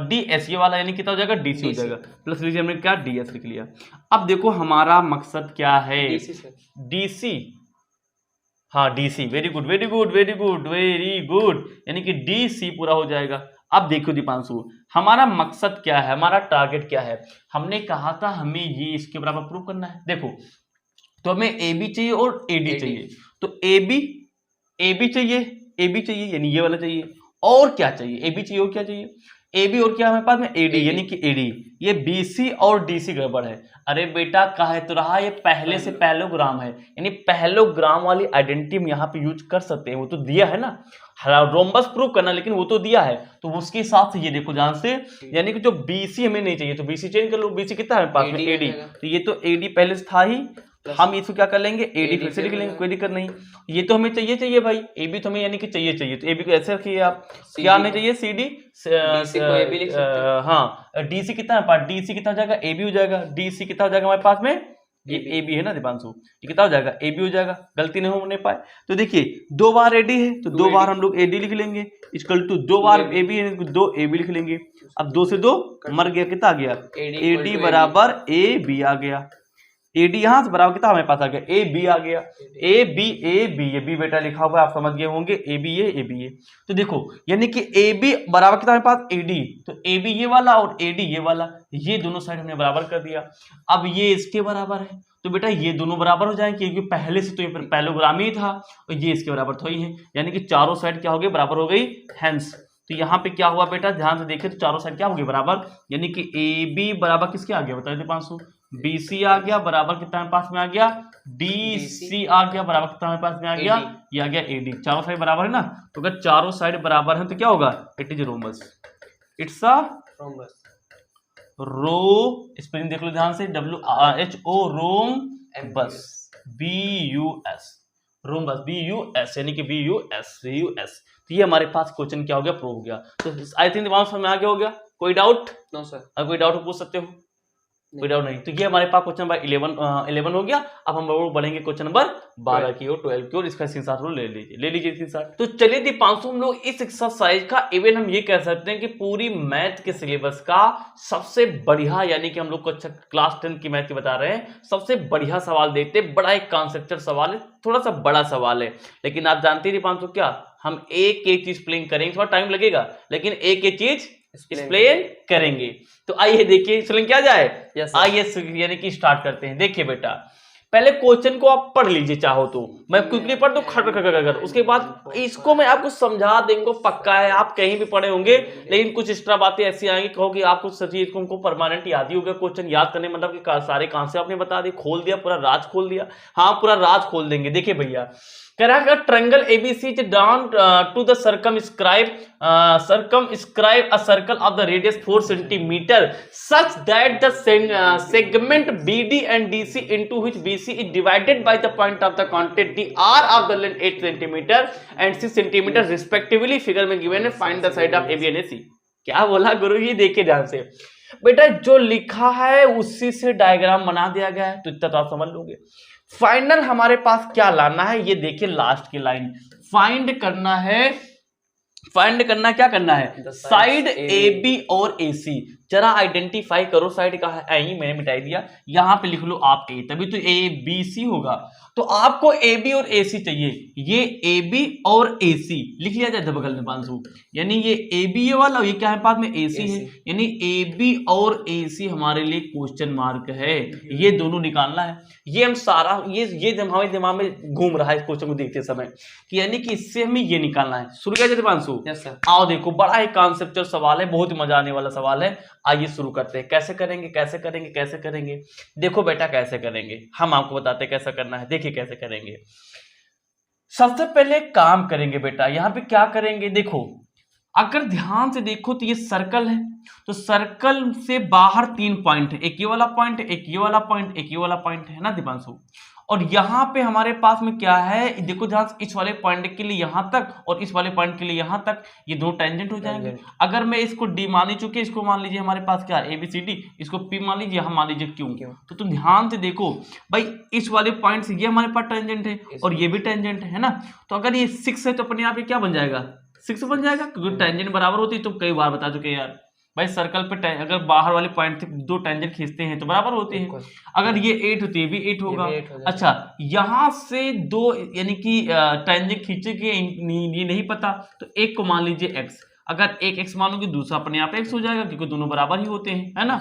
DS ये वाला, यानी कितना हो जाएगा DC हो जाएगा, प्लस लीजिए हमने क्या DS लिख लिया। अब देखो हमारा मकसद क्या है, DC, हाँ DC, वेरी गुड, यानी कि DC पूरा हो जाएगा। अब देखो दीपांशु, हमारा मकसद क्या है, हमारा टारगेट क्या है, हमने कहा था हमें ये इसके बराबर प्रूव करना है। देखो तो हमें AB चाहिए और AD चाहिए, तो AB चाहिए यानी ये वाला चाहिए, और क्या चाहिए, AB चाहिए और क्या चाहिए, AB और क्या हमारे पास में AD, यानी कि AD। ये BC और DC गड़बड़ है। अरे बेटा कहे तो रहा, ये पहले से पैलोग्राम है, यानी पैलोग्राम वाली आइडेंटिटी हम यहाँ पे यूज कर सकते हैं, वो तो दिया है ना, रोम्बस प्रूव करना, लेकिन वो तो दिया है, तो उसके हिसाब से ये देखो ध्यान से, यानी कि जो BC हमें नहीं चाहिए तो BC चेंज कर लो। BC कितना है पास में AD, तो ये तो AD पहले से था ही, हम इसको क्या कर लेंगे AD फिर से लिख लेंगे, कोई दिक्कत नहीं। ये तो हमें चाहिए भाई AB, तो हमें यानी कि चाहिए, तो AB को ऐसे रखिए आप, क्या नहीं चाहिए CD को AB लिख सकते हैं। हाँ DC कितना है पास, DC कितना हो जाएगा AB हो जाएगा, DC कितना हो जाएगा हमारे पास में, ये AB है ना दीपांशु, ये कितना हो जाएगा AB हो जाएगा, गलती नहीं होने पाए। तो देखिए 2 बार AD है तो 2 बार हम लोग AD लिख लेंगे, इक्वल टू 2 बार AB है तो 2 AB लिख लेंगे। अब 2 से 2 मर गया, कितना आ गया AD बराबर AB आ गया, AD यहां से बराबर कितना हमारे पास आ गया AB आ गया, AB ये B बेटा लिखा हुआ है, आप समझ गए होंगे, AB ये। तो देखो यानी कि AB बराबर कितना हमारे पास AD, तो AB ये वाला और AD ये वाला, ये दोनों साइड हमने बराबर कर दिया। अब ये इसके बराबर है, तो बेटा ये दोनों बराबर हो जाएंगे, क्योंकि पहले से तो ये पैलोग्राम ही था और ये इसके बराबर तो ही है, यानी कि चारों साइड क्या हो गई, बराबर हो गई। हैंस तो यहाँ पे क्या हुआ बेटा, ध्यान से देखें तो चारों साइड क्या हो गई बराबर, यानी कि AB बराबर किसके आ गया बताइए दीपांशु, BC आ गया बराबर कितना हमारे पास में आ गया, DC आ गया बराबर कितना हमारे पास में आ गया, ये आ गया AD। चारों साइड बराबर है ना, तो अगर चारों साइड बराबर है तो क्या होगा, it is rhombus, it's a rho, spelling देख लो ध्यान से, WHO rhombus, BUS rhombus, BUS यानी कि BUS। तो ये हमारे पास क्वेश्चन क्या हो गया, प्रूव हो गया। तो आई थिंक दिमाग समझ में आ गया हो गया, कोई डाउट? नो सर, अगर कोई डाउट पूछ सकते हो, कोई डाउट नहीं। तो ये हमारे पास क्वेश्चन नंबर 11 हो गया। अब हम लोग बढ़ेंगे क्वेश्चन नंबर 12 की और 12 की, और इसका स्क्रीनशॉट ले लीजिए स्क्रीनशॉट। तो चलिए दीपांशु, हम लोग इस एक्सरसाइज का इवन हम ये कह सकते हैं कि पूरी मैथ के सिलेबस का सबसे बढ़िया, यानी कि हम लोग को क्लास 10 की मैथ की बता रहे हैं, सबसे बढ़िया सवाल देते, बड़ा एक कॉन्सेप्चुअल सवाल है, थोड़ा सा बड़ा सवाल है, लेकिन आप जानते हैं दीपांशु क्या, हम एक चीज एक्सप्लेन करेंगे, थोड़ा टाइम लगेगा, लेकिन एक चीज एक्सप्लेन करेंगे। तो आइए देखिए एक्सप्लेन क्या जाए, आइए यानी कि स्टार्ट करते हैं। देखिए बेटा, पहले क्वेश्चन को आप पढ़ लीजिए, चाहो तो मैं क्विकली पढ़ दो खड़, उसके बाद इसको मैं आपको समझा देंगे, पक्का है आप कहीं भी पढ़े होंगे, लेकिन कुछ एक्स्ट्रा बातें ऐसी आएंगी, कहो कि आपको सच्ची हमको परमानेंट याद ही हो गया क्वेश्चन याद करने, मतलब कि सारे कॉन्सेप्ट आपने बता दिए, खोल दिया, पूरा राज खोल दिया। हाँ पूरा राज खोल देंगे। देखिए भैया कह रहा है triangle ABC is down to the circumscribe a circle of the radius 4 centimeter such that the segment BD and DC into which BC is divided by the point of the contact D are of the length 8 centimeter and 6 centimeter respectively. Figure में given है find the side of AB and AC. क्या बोला गुरु जी, देखिए ध्यान से बेटा, जो लिखा है उसी से डायग्राम बना दिया गया है, तो इतना तो आप समझ लोगे। फाइनल हमारे पास क्या लाना है, ये देखिए लास्ट की लाइन, फाइंड करना है, फाइंड करना क्या करना है, साइड ए बी और ए सी। जरा आइडेंटिफाई करो साइड का है, आई मैंने मिटाई दिया, यहां पे लिख लो आप ए, तभी तो ए बी सी होगा। तो आपको ए बी और ए सी चाहिए, ये ए बी और ए सी लिख लिया जाए बगल में 500, यानी ये ए बी ये वाला, ये क्या है पास में ए सी है, यानी ए बी और ए सी हमारे लिए क्वेश्चन मार्क है, ये दोनों निकालना है। ये हम सारा ये हमारे दिमाग में घूम रहा है इस क्वेश्चन को देखते समय कि यानी कि इससे हमें ये निकालना है। शुरू किया जाए 500। Yes sir. आओ देखो, बड़ा ही कॉन्सेप्चुअल सवाल है, बहुत ही मजा आने वाला सवाल है। आइए शुरू करते हैं। कैसे करेंगे कैसे करेंगे कैसे करेंगे, देखो बेटा कैसे करेंगे, हम आपको बताते हैं कैसे करना है। देखिए कैसे करेंगे, सबसे पहले काम करेंगे बेटा, यहां पे क्या करेंगे, देखो अगर ध्यान से देखो तो ये सर्कल है, तो सर्कल से बाहर 3 पॉइंट है, एक ये वाला पॉइंट, एक ये वाला पॉइंट, एक ये वाला पॉइंट है ना दीपांशु। और यहाँ पे हमारे पास में क्या है, देखो ध्यान से, इस वाले पॉइंट के लिए यहाँ तक और इस वाले पॉइंट के लिए यहाँ तक, ये दो टेंजेंट हो जाएंगे। अगर मैं इसको डी मान ही चुके, इसको मान लीजिए हमारे पास क्या है ABCD, इसको P मान लीजिए, हम मान लीजिए Q। तो तुम ध्यान से देखो भाई, इस वाले पॉइंट से ये हमारे पास टेंजेंट है और ये भी टेंजेंट है ना, तो अगर ये 6 है तो अपने आप क्या बन जाएगा, 6 बन जाएगा, क्योंकि टेंजेंट बराबर होती है। तो कई बार बता चुके यार भाई, सर्कल पे अगर बाहर वाले पॉइंट से 2 टेंजेंट खींचते हैं तो बराबर होते हैं। अगर ये 8 होती है भी 8 होगा। अच्छा, यहां से 2 यानी कि टेंजेंट खींचेंगे, ये नहीं पता, तो एक को मान लीजिए x, अगर एक x मानोगे दूसरा अपने आप x हो जाएगा, क्योंकि दोनों बराबर ही होते हैं, है ना।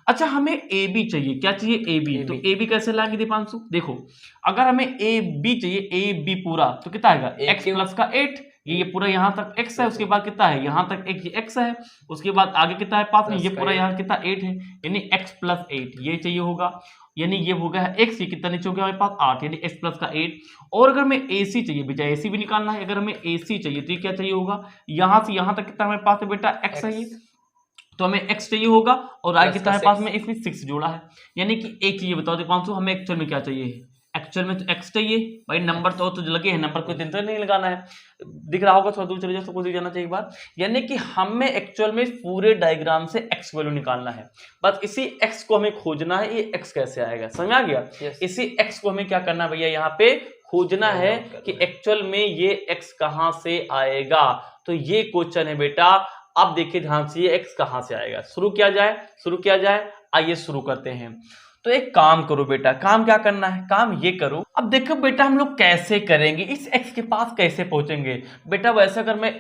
अच्छा हमें ए बी चाहिए, क्या चाहिए, ए बी। तो ए बी कैसे लाएंगे दीपांशु, देखो अगर हमें ए बी चाहिए, ए बी पूरा, तो कितना आएगा, x प्लस का 8, ये पूरा यहाँ तक x है, उसके बाद कितना है, यहाँ तक एक x है, उसके बाद आगे कितना है पास में, ये पूरा यहाँ कितना 8 है, यानी x प्लस 8 ये चाहिए होगा, यानी ये हो गया है x, ये कितना नीचे हो गया हमारे पास 8, यानी x प्लस का 8। और अगर हमें AC चाहिए बेटा, AC भी निकालना है, अगर हमें AC चाहिए तो ये क्या चाहिए होगा, यहाँ से यहाँ तक कितना हमारे पास है बेटा, x है ये, तो हमें x चाहिए होगा, और आगे कितना है पास में, इसमें 6 जोड़ा है, यानी कि एक चाहिए। बताओ दीपांशु हमें एक्चुअल में क्या चाहिए, एक्चुअल में तो x चाहिए भाई, नंबर तो लगे हैं, नंबर कोई दिन तो नहीं लगाना है, दिख रहा होगा थोड़ा दूर चले जाओ, सबको दिख जाना चाहिए बात, यानी कि हमें एक्चुअल में पूरे डायग्राम से x वैल्यू निकालना है, बस इसी x को हमें खोजना है, ये x कैसे आएगा, समझ आ गया। इसी x को हमें क्या करना है भैया, यहाँ पे खोजना है कि एक्चुअल में ये x कहां से आएगा, तो ये क्वेश्चन है बेटा। अब देखिए ध्यान से, ये x कहां से आएगा, शुरू किया जाए, आइए शुरू करते हैं। तो एक काम करो बेटा, काम क्या करना है, काम ये करो, अब देखो बेटा हम लोग कैसे करेंगे, इस x के पास कैसे पहुंचेंगे बेटा। वैसे अगर मैं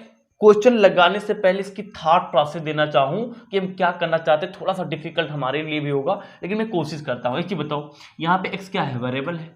क्वेश्चन लगाने से पहले इसकी थॉट प्रोसेस देना चाहूं कि हम क्या करना चाहते हैं, थोड़ा सा डिफिकल्ट हमारे लिए भी होगा, लेकिन मैं कोशिश करता हूं। एक चीज बताओ, यहाँ पे x क्या है, वेरिएबल है।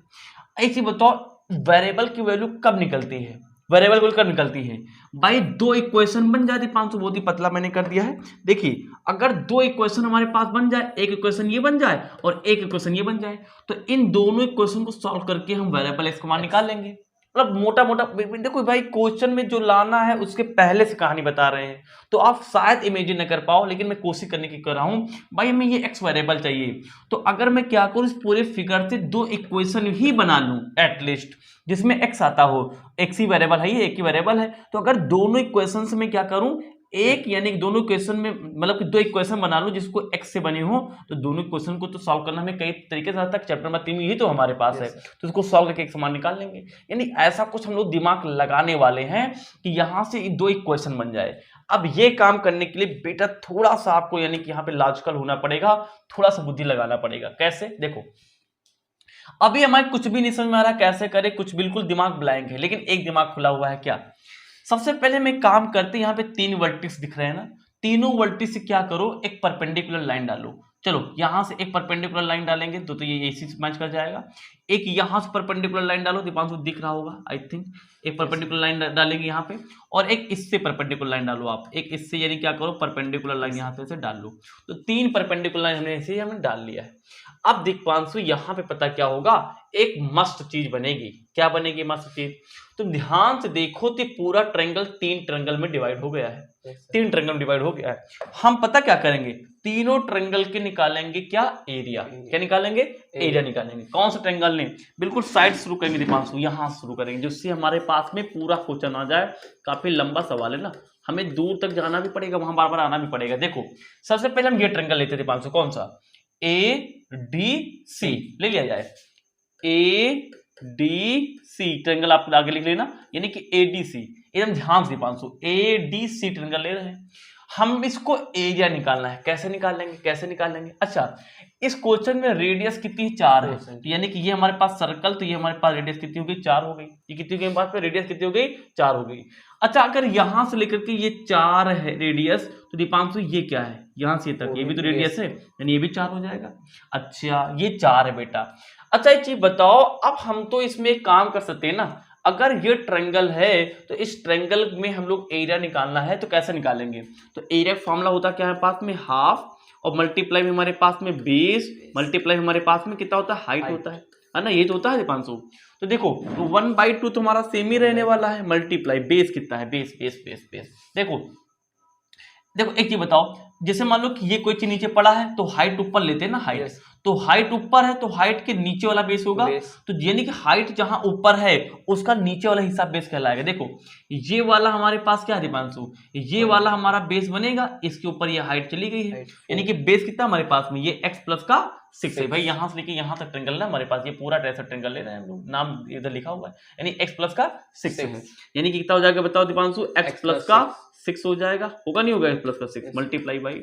एक चीज बताओ, वेरिएबल की वैल्यू कब निकलती है, वेरिएबल को कब निकलती है भाई, 2 इक्वेशन बन जाती, 500 बहुत ही पतला मैंने कर दिया है। देखिए अगर 2 इक्वेशन हमारे पास बन जाए, एक इक्वेशन ये बन जाए और एक इक्वेशन ये बन जाए, तो इन दोनों इक्वेशन को सॉल्व करके हम वेरिएबल x का मान निकाल लेंगे। मतलब मोटा मोटा देखो भाई, क्वेश्चन में जो लाना है उसके पहले से कहानी बता रहे हैं, तो आप शायद इमेजिन न कर पाओ, लेकिन मैं कोशिश करने की कर रहा हूं भाई। हमें ये x वेरिएबल चाहिए, तो अगर मैं क्या करूं, इस पूरे फिगर से 2 इक्वेशन ही बना लूं एटलीस्ट, जिसमें x आता हो, x ही वेरिएबल है, ये एक ही वेरिएबल है। तो अगर दोनों इक्वेशन से मैं क्या करूं, एक यानी दोनों इक्वेशन में मतलब कि 2 इक्वेशन बना लूं जिसको x से बने हो, तो दोनों इक्वेशन को तो सॉल्व करना हमें कई तरीके से, तक चैप्टर नंबर 3 में ही तो हमारे पास है, तो उसको सॉल्व करके एक समान निकाल लेंगे। यानी ऐसा कुछ हम लोग दिमाग लगाने वाले हैं कि यहां से 2 इक्वेशन बन जाए। अब ये काम करने के लिए बेटा थोड़ा सा आपको यानी कि यहाँ पे लॉजिकल होना पड़ेगा, थोड़ा सा बुद्धि लगाना पड़ेगा। कैसे, देखो अभी हमारे कुछ भी नहीं समझ में आ रहा कैसे करे, कुछ बिल्कुल दिमाग ब्लैंक है, लेकिन एक दिमाग खुला हुआ है। क्या, सबसे पहले मैं काम करते, यहाँ पे 3 वर्टिक्स दिख रहे हैं ना, तीनों वर्टिक्स से क्या करो, एक परपेंडिकुलर लाइन डालो। चलो यहां से एक परपेंडिकुलर लाइन डालेंगे तो ये इसी से मैच कर जाएगा। एक यहां से परपेंडिकुलर लाइन डालो, दीपांशु दिख रहा होगा आई थिंक, एक परपेंडिकुलर लाइन डालेंगे यहाँ पे, और एक इससे परपेंडिकुलर लाइन डालो आप, एक इससे, यानी क्या करो परपेंडिकुलर लाइन यहाँ पे से डाल लो। तो 3 परपेंडिकुलर लाइन हमने ऐसे हमने डाल लिया है। अब दीपांशु यहाँ पे पता क्या होगा, एक मस्त चीज बनेगी। क्या बनेगी मस्त चीज? तुम ध्यान से देखो तो पूरा ट्रायंगल 3 ट्रायंगल में डिवाइड हो गया है। 3 ट्रायंगल में डिवाइड हो गया है। हम पता क्या करेंगे, तीनों ट्रायंगल के निकालेंगे क्या, एरिया। क्या निकालेंगे? एरिया निकालेंगे। कौन सा ट्रायंगल ने? बिल्कुल साइड शुरू करेंगे दीपांशु, यहाँ शुरू करेंगे, जिससे हमारे पास में पूरा क्वेश्चन आ जाए। काफी लंबा सवाल है ना, हमें दूर तक जाना भी पड़ेगा, वहां बार बार आना भी पड़ेगा। देखो सबसे पहले हम ये ट्रायंगल लेते हैं दीपांशु, कौन सा? ADC ले लिया जाए। ADC ट्रायंगल आप आगे लिख लेना, यानी कि ADC। एकदम ध्यान से दीपांशु, ADC ट्रायंगल ले रहे हैं हम, इसको एरिया निकालना है। कैसे निकालेंगे? कैसे निकालेंगे? अच्छा, इस क्वेश्चन में रेडियस कितनी है? 4 है। तो यानी कि ये हमारे पास सर्कल, तो ये हमारे पास रेडियस कितनी हो गई? 4 हो गई। ये कितनी हो गई? हमारे पास रेडियस कितनी हो गई? 4 हो गई। अच्छा, अगर यहां से लेकर के ये 4 है रेडियस, तो दीपांशु ये क्या है? यहां से तक ये भी तो रेडियस है, यानी ये भी 4 हो जाएगा। अच्छा, ये 4 है बेटा। अच्छा एक चीज बताओ, अब हम तो इसमें एक काम कर सकते हैं ना, अगर ये ट्रायंगल है तो इस ट्रायंगल में हम लोग एरिया निकालना है, तो कैसे निकालेंगे? तो एरिया का फॉर्मूला होता क्या है पास में? हाफ, और मल्टीप्लाई में हमारे पास में बेस, मल्टीप्लाई हमारे पास में कितना होता है? हाइट होता है ना, ये तो होता है दीपांशु। तो देखो, तो 1/2 तो हमारा सेम ही रहने वाला है, मल्टीप्लाई बेस कितना है? Base base base base. देखो देखो एक चीज बताओ, जैसे मान लो कि ये कोई चीज नीचे पड़ा है, तो हाइट ऊपर लेते हैं ना, हाइट। तो हाइट ऊपर है, तो हाइट के नीचे वाला बेस होगा। तो यानी कि हाइट जहां ऊपर है उसका नीचे वाला हिस्सा बेस कहलाएगा। देखो ये वाला हमारे पास क्या है दीपांशु? ये वाला हमारा बेस बनेगा, इसके ऊपर ये हाइट चली गई है, यानी कि बेस कितना हमारे पास में? ये x प्लस का 6 है भाई। यहां से लेके यहां तक ट्रायंगल ना हमारे पास, ये पूरा ट्रायंगल ट्रायंगल ले रहे हैं हम लोग, नाम इधर लिखा हुआ है, यानी x प्लस का 6 है। यानी कि कितना हो जाएगा बताओ दीपांशु? x प्लस का 6 हो जाएगा, होगा नहीं होगा? x प्लस का 6 मल्टीप्लाई बाई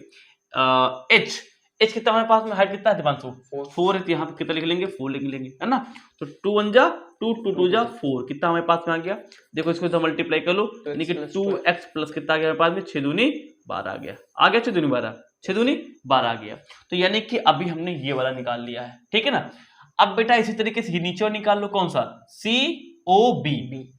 h कितना हमारे पास में? हाइट कितना है दीपांशु? 4 है, तो यहाँ पे कितना लिख लेंगे? 4 लिख लेंगे, है ना। तो 2 1 जा 2, 2 2 जा 4, कितना हमारे पास में आ गया? देखो इसको तो मल्टीप्लाई कर लो, यानी कि 2x प्लस कितना आ गया हमारे पास में? 6 दूनी 12 आ गया। आ गया 6 दूनी 12, 6 दूनी 12 आ गया। तो यानी कि अभी हमने ये वाला निकाल लिया है, ठीक है ना। अब बेटा इसी तरीके से नीचे और निकाल लो, कौन सा? COB,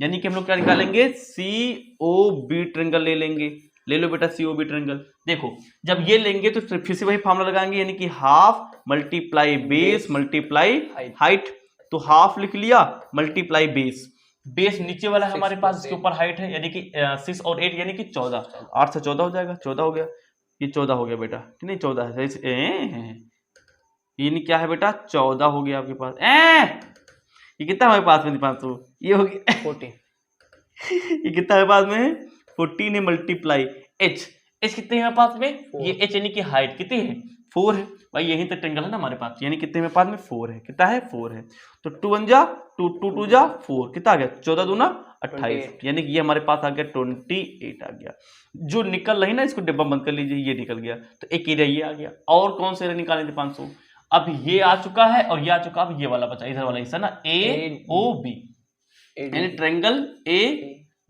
यानी कि हम लोग क्या निकालेंगे? COB ट्रायंगल ले लेंगे। ले लो बेटा COB ट्रायंगल। देखो जब ये लेंगे तो फिर से वही फॉर्मूला लगाएंगे, यानी कि half multiply base multiply height. तो हाफ लिख लिया मल्टीप्लाई बेस, बेस नीचे वाला है हमारे पास, इसके ऊपर हाइट है, यानी कि 6 और 8 यानी कि 14, 8 से 14 हो जाएगा, 14 हो गया। ये 14 हो गया बेटा, नहीं 14 है, ये क्या है बेटा? 14 हो गया आपके पास। ये कितना हमारे पास में दीपांशु? ये हो गया 14। ये कितना हमारे पास में है? 14 है मल्टीप्लाई h कितने हमारे पास में? ये h यानी कि हाइट कितनी है? 4 है भाई, यहीं तक ट्रायंगल है ना हमारे पास, यानी कितने हमारे पास में? 4 है। कितना है? 4 है। तो 2 1 जा 2, 2 2 जा 4, कितना आ गया? 14 दूना 28, यानी कि ये हमारे पास आ गया 28 आ गया। जो निकल रही ना, इसको डिब्बा बंद कर लीजिए, ये निकल गया। तो एक एरिया ये आ गया। और कौन से एरिया निकाले थे 500? अब ये आ चुका है और ये आ चुका, अब ये वाला बचा, इधर वाला हिस्सा ना, AOB, यानी ट्रायंगल A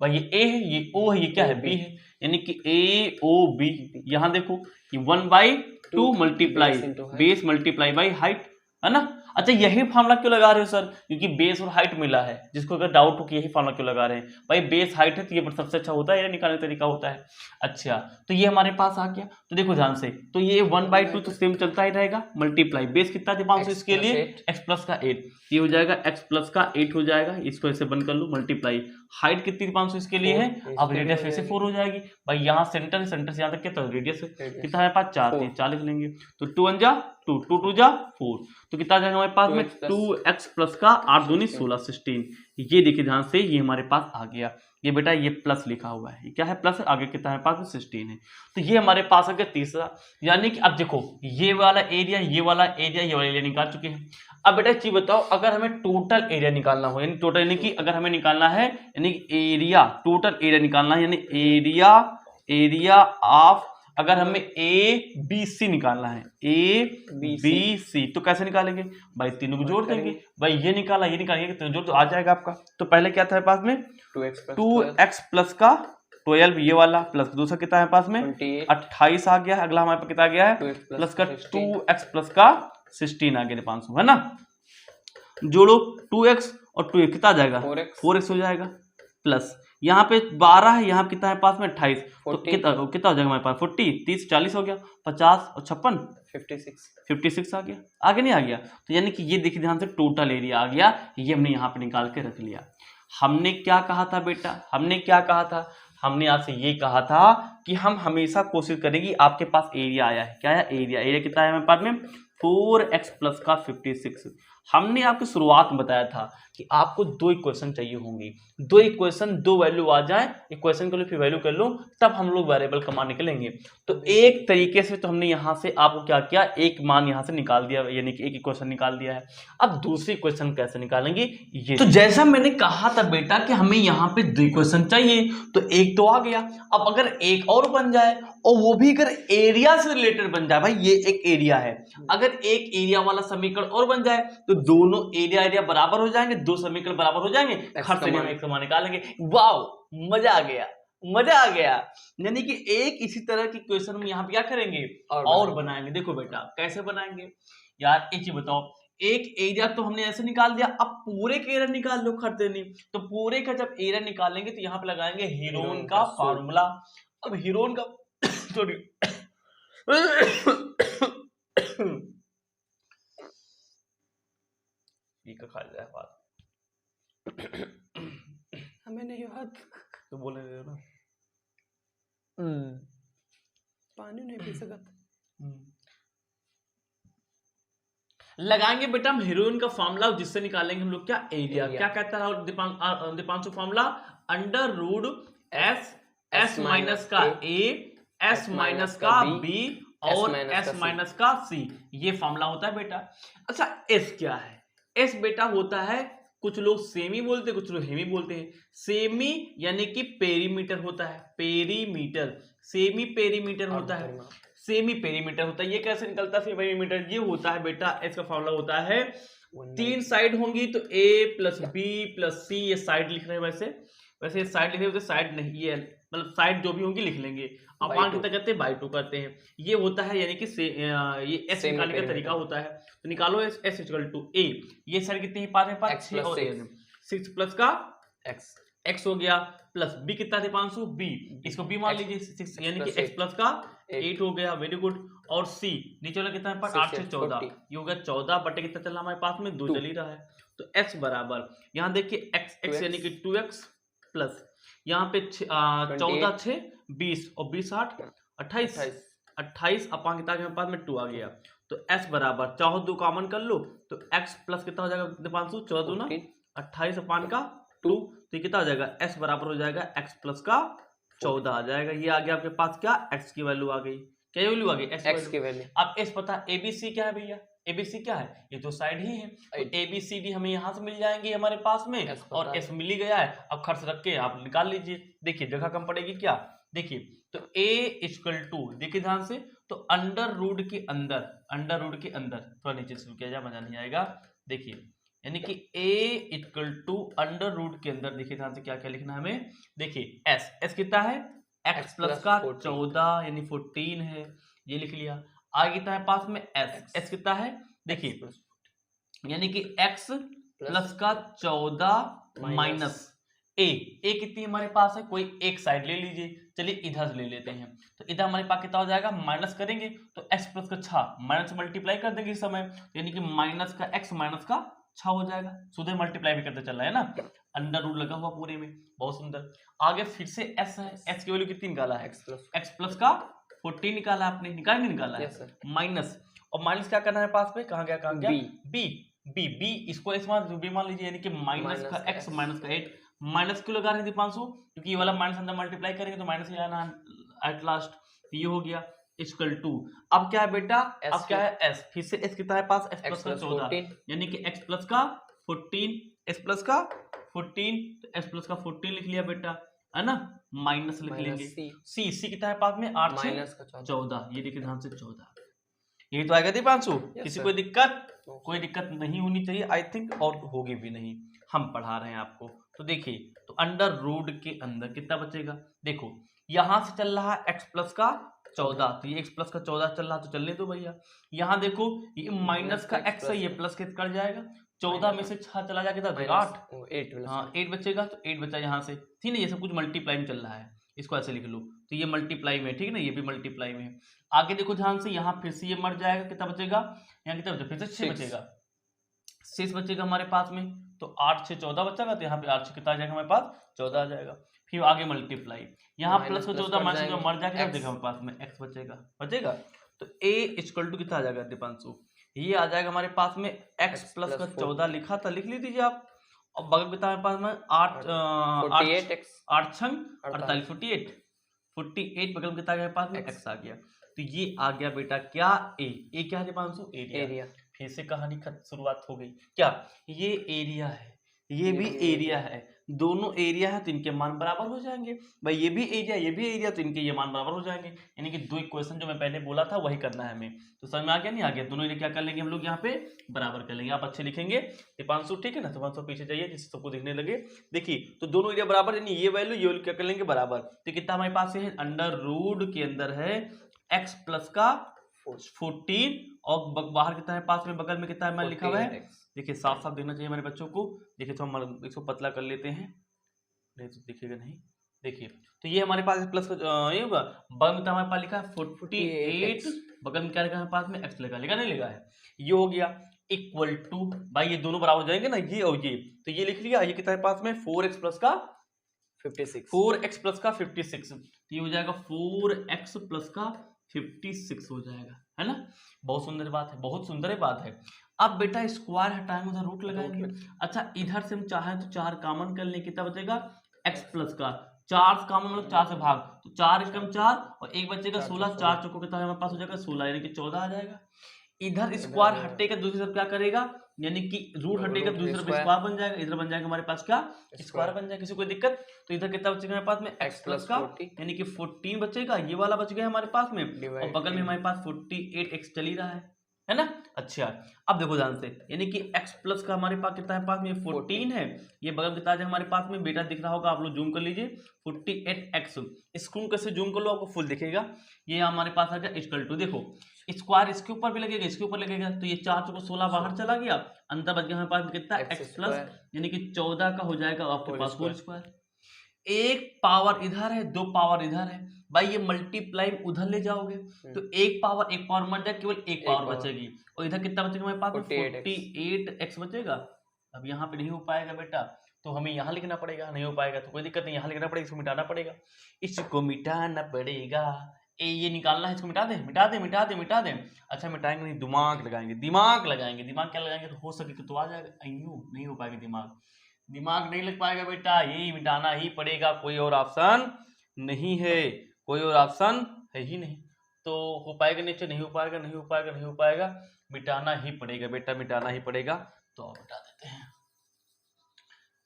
भाई, ये A है, ये O है, ये क्या है? B है, यानी कि AOB। यहां देखो कि 1/2 multiply base multiply by height, है ना। अच्छा यही फॉर्मूला क्यों लगा रहे हो सर? क्योंकि बेस और हाइट मिला है। जिसको अगर डाउट हो कि यही फॉर्मूला क्यों लगा रहे हैं, भाई बेस हाइट है तो ये सबसे अच्छा होता है, ये निकालने का तरीका होता है। अच्छा तो ये हमारे पास आ गया। तो देखो ध्यान से, तो ये 1/2 तो सेम चलता ही रहेगा, मल्टीप्लाई बेस कितना थे 500 इसके लिए? x प्लस का 8, ये हो जाएगा x प्लस का 8 हो जाएगा, इसको ऐसे बंद कर लो, मल्टीप्लाई हाइट कितनी 500 इसके लिए है, अब रेडियस फिर से 4 हो जाएगी भाई, यहाँ सेंटर से यहाँ तक कितना रेडियस कितना है? 5 4 4 लिख लेंगे। तो 2 1 जा 2, 2 2 जा 4, तो कितना जाएगा हमारे पास में? 2x प्लस का 8 दूनी 16 16। ये देखिए ध्यान से, ये हमारे पास आ गया। ये बेटा ये प्लस लिखा हुआ है, ये क्या है? प्लस, आगे कितना है पास में? 16 है। तो ये हमारे पास आ गया तीसरा। यानी कि अब देखो ये वाला एरिया, ये वाला एरिया, ये वाला एरिया निकाल चुके हैं। अब बेटा एक चीज बताओ, अगर हमें टोटल एरिया निकालना हो, यानी टोटल यानी कि अगर हमें निकालना है, यानी एरिया, टोटल एरिया निकालना है, यानी एरिया ऑफ, अगर हमें ABC निकालना है, ABC, तो कैसे निकालेंगे भाई? तीनों को जोड़ देंगे भाई, ये निकाला ये निकालेंगे, तीनों जोड़ तो आ जाएगा आपका। तो पहले क्या था पास में? 2x प्लस का 12, ये वाला प्लस दूसरा कितना है पास में? 28 आ गया। अगला हमारे पास कितना आ गया है? प्लस का 2x प्लस का 16 आ गया 500, है ना। जोड़ो 2x और 2 कितना आ जाएगा? 4x हो जाएगा, प्लस यहाँ पे 12 है, यहाँ कितना है पास में 28, तो 40, कितना कितना हो जाएगा हमारे पास 40, 30, 40 हो गया, 50 और 56, 56, 56 आ गया, आगे नहीं आ गया। तो यानी कि ये देखिए ध्यान से टोटल एरिया आ गया, ये हमने यहाँ पे निकाल के रख लिया। हमने क्या कहा था बेटा, हमने क्या कहा था, हमने आपसे ये कहा था कि हम हमेशा कोशिश करेंगे, आपके पास एरिया आया है, क्या आया एरिया, एरिया कितना है हमारे पास में 4x प्लस का 56। हमने आपको शुरुआत में बताया था कि आपको दो इक्वेशन चाहिए होंगी, दो इक्वेशन दो वैल्यू आ जाए, इक्वेशन कर लो फिर वैल्यू कर लो, तब हम लोग वेरिएबल कमा निकलेंगे। तो एक तरीके से तो हमने यहाँ से आपको क्या किया, एक मान यहाँ से निकाल दिया, यानी कि एक इक्वेशन निकाल दिया है। अब दूसरी इक्वेशन कैसे निकालेंगे, ये तो जैसा मैंने कहा था बेटा कि हमें यहाँ पे दो इक्वेशन चाहिए, तो एक तो आ गया। अब अगर एक और बन जाए और वो भी अगर एरिया से रिलेटेड बन जाए, भाई ये एक एरिया है, अगर एक एरिया वाला समीकरण और बन जाए तो दोनों एरिया एरिया बराबर हो जाएंगे, दो समीकरण बराबर हो जाएंगे, खर्च से हम एक समान निकालेंगे। वाओ, मजा आ गया, मजा आ गया। यानी कि एक इसी तरह की क्वेश्चन हम यहाँ पे क्या करेंगे और बनाएंगे। देखो बेटा कैसे बनाएंगे यार, एक चीज बताओ, एक एरिया तो हमने ऐसे निकाल दिया, अब पूरे का एरिया निकाल लो खर्च देने। तो पूरे का जब एरिया निकालेंगे तो यहाँ पे लगाएंगे हीरोन का फार्मूला। अब हीरोन का सॉरी खा जाए बात हमें नहीं बात तो बोले ना पानी नहीं पी सकत। लगाएंगे बेटा हम हीरोइन का फॉर्मूला, जिससे निकालेंगे हम लोग क्या एरिया। क्या कहता है Deepanshu formula, under root S, S minus का ए, एस माइनस का बी और एस माइनस का सी, ये फॉर्मूला होता है बेटा। अच्छा एस क्या है, एस बेटा होता है, कुछ लोग सेमी बोलते हैं, कुछ लोग हेमी बोलते हैं। सेमी यानी कि पेरीमीटर होता है, पेरीमीटर, सेमी पेरीमीटर होता है, सेमी पेरीमीटर होता है। ये कैसे निकलता है पेरीमीटर, ये होता है बेटा, इसका फॉर्मूला होता है, तीन साइड होंगी तो a प्लस बी प्लस सी, ये साइड लिख रहे हैं, वैसे साइड लिख रहे हैं, साइड नहीं, ये मतलब साइड जो भी होंगी लिख लेंगे। अपान कितना करते हैं, बाई 2 करते हैं। ये होता है यानी कि ये एस निकालने का तरीका होता है। तो निकालो एस, एस इक्वल टू ए, ये साइड कितने ही पास में पास 6 और 6 प्लस का एक्स, एक्स हो गया, प्लस बी कितना थे 500 बी, इसको बी मान लीजिए 6, यानी कि एक्स प्लस का 8 हो गया, वेरी गुड। और सी नीचे वाला कितना है पास 8 से 14, ये हो गया 14 बटे कितना चल रहा हमारे पास में 2 चल ही रहा है। तो एक्स बराबर यहाँ देखिए एक्स, एक्स यानी कि 2x प्लस यहाँ पे 14 6 20 और 20 8 28 28 अपान कितना हमारे पास में 2 आ गया। तो s बराबर चाहो 2 कॉमन कर लो तो x प्लस कितना हो जाएगा दीपांशु, 14 ना 28 अपान का 2, तो कितना हो जाएगा s बराबर हो जाएगा x प्लस का 14 आ जाएगा। ये आ गया आपके पास क्या, x की वैल्यू आ गई, क्या वैल्यू आ गई x की वैल्यू। अब s पता abc क्या है भैया, ABC क्या है, ये तो साइड ही है, तो ABCD हमें यहाँ से मिल जाएंगे हमारे पास में, और S मिल ही गया है। अब खर्च रख के आप निकाल लीजिए, देखिए जगह कम पड़ेगी क्या, देखिए तो A इक्वल टू, देखिए ध्यान से, तो अंडर रूट के अंदर, अंडर रूट के अंदर थोड़ा नीचे शुरू किया जाए, मजा नहीं आएगा। देखिए यानी कि A equal to under root के अंदर, देखिए ध्यान से क्या क्या लिखना है हमें, देखिए S, S कितना है x प्लस का 14 यानी 14 है, ये लिख लिया। आगे कितना है पास में s, s कितना है देखिए, यानी कि x प्लस का 14 माइनस a, a कितनी हमारे पास है, कोई एक साइड ले लीजिए, चलिए इधर से ले लेते हैं, तो इधर हमारे पास कितना हो जाएगा, माइनस करेंगे तो x प्लस का 6 माइनस मल्टीप्लाई कर देंगे इस समय, यानी कि माइनस का x माइनस का 6 हो जाएगा, सुधे मल्टीप्लाई भी करते चल रहा है ना, अंडर रूट लगा हुआ पूरे में, बहुत सुंदर। आगे फिर से s है, s की वैल्यू कितनी निकाला है, x प्लस का 14 निकाला आपने, निकाल नहीं निकाला है, माइनस, और माइनस क्या करना है पास पे, कहाँ गया कहाँ गया, b, b, b इसको इस बी मान लीजिए, यानी कि माइनस का x माइनस का 8, माइनस क्यों लगा रहे हैं दीपांशु, क्योंकि ये वाला माइनस अंदर मल्टीप्लाई करेंगे तो माइनस ही आना एट लास्ट, ये हो गया इक्वल टू। अब क्या है बेटा, अब क्या है s, फिर से s कितना है पास, x प्लस का 14, यानी कि x प्लस का 14, s प्लस का 14, तो s प्लस का 14 लिख लिया बेटा, है ना, माइनस लिख लेंगे c, c कितना है पास में 8 से 14, ये देखिए ध्यान से 14, यही तो आएगा दीपांशु। किसी कोई दिक्कत, कोई दिक्कत नहीं होनी चाहिए आई थिंक, और होगी भी नहीं, हम पढ़ा रहे हैं आपको। तो देखिए तो अंडर रूट के अंदर कितना बचेगा, देखो यहां से चल रहा है x प्लस का 14, तो ये x प्लस का 14 चल रहा, तो चलने दो भैया। यहाँ देखो ये माइनस का x है, ये प्लस के कट जाएगा, 14 में से 6 चला जाए कितना बचेगा? 8। 8 हाँ 8 बचेगा, तो 8 बचा यहाँ से, ठीक है। ये सब कुछ मल्टीप्लाई में चल रहा है, इसको ऐसे लिख लो। तो ये मल्टीप्लाई में, ठीक है ना, ये भी मल्टीप्लाई में है। आगे देखो ध्यान से, यहाँ फिर से ये मर जाएगा, कितना बचेगा? यहाँ कितना बचेगा? फिर से 6 बचेगा, 6 बचेगा हमारे पास में। तो 8 6 14 बचेगा, तो यहाँ पे 8 6 कितना आ जाएगा हमारे पास? 14 आ जाएगा। फिर आगे मल्टीप्लाई, यहाँ प्लस में 14 माइनस में मर जाएगा, देखा हमारे पास में x बचेगा। तो a इक्वल टू कितना आ जाएगा दीपांशु? ये आ जाएगा हमारे पास में x प्लस का 14 लिखा था, लिख लीजिए आप। और बगल कितना हमारे पास में 8 8 छंग 48 48 बगल में कितना आ गया पास में? x आ गया। तो ये आ गया बेटा क्या? ए क्या है दीपांशु? एरिया। फिर से कहानी शुरुआत हो गई क्या? ये एरिया है, ये भी एरिया है, दोनों एरिया है तो इनके मान बराबर हो जाएंगे भाई। ये भी एरिया तो इनके ये मान बराबर हो जाएंगे। यानी कि दो इक्वेशन जो मैं पहले बोला था वही करना है हमें। तो समझ में आ गया? नहीं आ गया? दोनों एरिया क्या कर लेंगे हम लोग? यहाँ पे बराबर कर लेंगे। आप अच्छे लिखेंगे दीपांशु, ठीक है ना? दीपांशु पीछे जाइए जिससे सबको दिखने लगे। देखिए तो दोनों एरिया बराबर, यानी ये वैल्यू क्या कर लेंगे? बराबर। तो कितना हमारे पास है? अंडर रूट के अंदर है x प्लस का 14 और बाहर कितना है पास में? बगल में कितना है मैं लिखा हुआ है? देखिए साफ साफ देखना चाहिए हमारे बच्चों को। देखिए तो हम इसको पतला कर लेते हैं, नहीं तो दिखेगा नहीं। देखिए तो ये हमारे पास प्लस ये होगा, बगल में हमारे पास लिखा है 48, बगल में क्या लिखा है पास में? x लिखा नहीं लिखा है? ये हो गया इक्वल टू, भाई ये दोनों बराबर हो जाएंगे ना, ये और ये। तो ये लिख लिया, ये कितना है पास में? 4x प्लस का 56, 4x प्लस का 56। तो ये हो जाएगा 4x प्लस का 56 हो जाएगा, है ना? बहुत सुंदर बात है, बहुत सुंदर बात है। अब बेटा स्क्वायर हटाएंगे, उधर रूट लगाएंगे। अच्छा इधर से हम चाहें तो 4 कॉमन कर लें, कितना बचेगा? x प्लस का 4 कॉमन मतलब 4 से भाग, तो 4 एकम 4 और एक बचेगा 16, 4 चौको कितना हमारे पास हो जाएगा? 16, यानी कि 14 आ जाएगा। इधर स्क्वायर हटेगा, दूसरी तरफ क्या करेगा? यानी कि रूट हटेगा, दूसरी तरफ स्क्वायर बन जाएगा, इधर बन जाएगा हमारे पास क्या? स्क्वायर बन जाएगा। किसी कोई दिक्कत? तो इधर कितना बचेगा हमारे पास में? x प्लस का यानी कि 14 बचेगा, ये वाला बच गया हमारे पास में, और बगल में हमारे पास 48x चल ही रहा है ना? अच्छा अब देखो ध्यान से, यानी कि x प्लस का हमारे पास कितना है पास में? 14 है। ये बगल कितना है हमारे पास में? बेटा दिख रहा होगा, आप लोग जूम कर लीजिए 48x। इसको कैसे जूम कर लो, आपको फुल दिखेगा। ये हमारे पास आ गया इक्वल टू, देखो स्क्वायर इसके ऊपर भी लगेगा, इसके ऊपर लगेगा, तो ये 4 चौको 16 बाहर चला गया, अंदर बच गया हमारे पास कितना? x प्लस, यानी कि 14 का हो जाएगा आपके पास होल स्क्वायर। एक पावर इधर है, 2 पावर इधर है, भाई ये मल्टीप्लाई उधर ले जाओगे तो एक पावर मर जाए, केवल एक पावर बचेगी। और इधर कितना बचेगा हमारे पास? 48x बचेगा। अब यहाँ पे नहीं हो पाएगा बेटा, तो हमें यहाँ लिखना पड़ेगा। नहीं हो पाएगा तो कोई दिक्कत नहीं, यहाँ लिखना पड़ेगा, इसको मिटाना पड़ेगा, इसको मिटाना पड़ेगा। ये निकालना है, इसको मिटा दे। अच्छा मिटाएंगे नहीं, दिमाग लगाएंगे। दिमाग क्या लगाएंगे? तो हो सके तो आ जाएगा, नहीं हो पाएगा। दिमाग नहीं लग पाएगा बेटा, यही मिटाना ही पड़ेगा, कोई और ऑप्शन नहीं है, कोई और ऑप्शन है ही नहीं। तो हो पाएगा नीचे? नहीं हो पाएगा, मिटाना ही पड़ेगा बेटा, मिटाना ही पड़ेगा। तो मिटा देते हैं,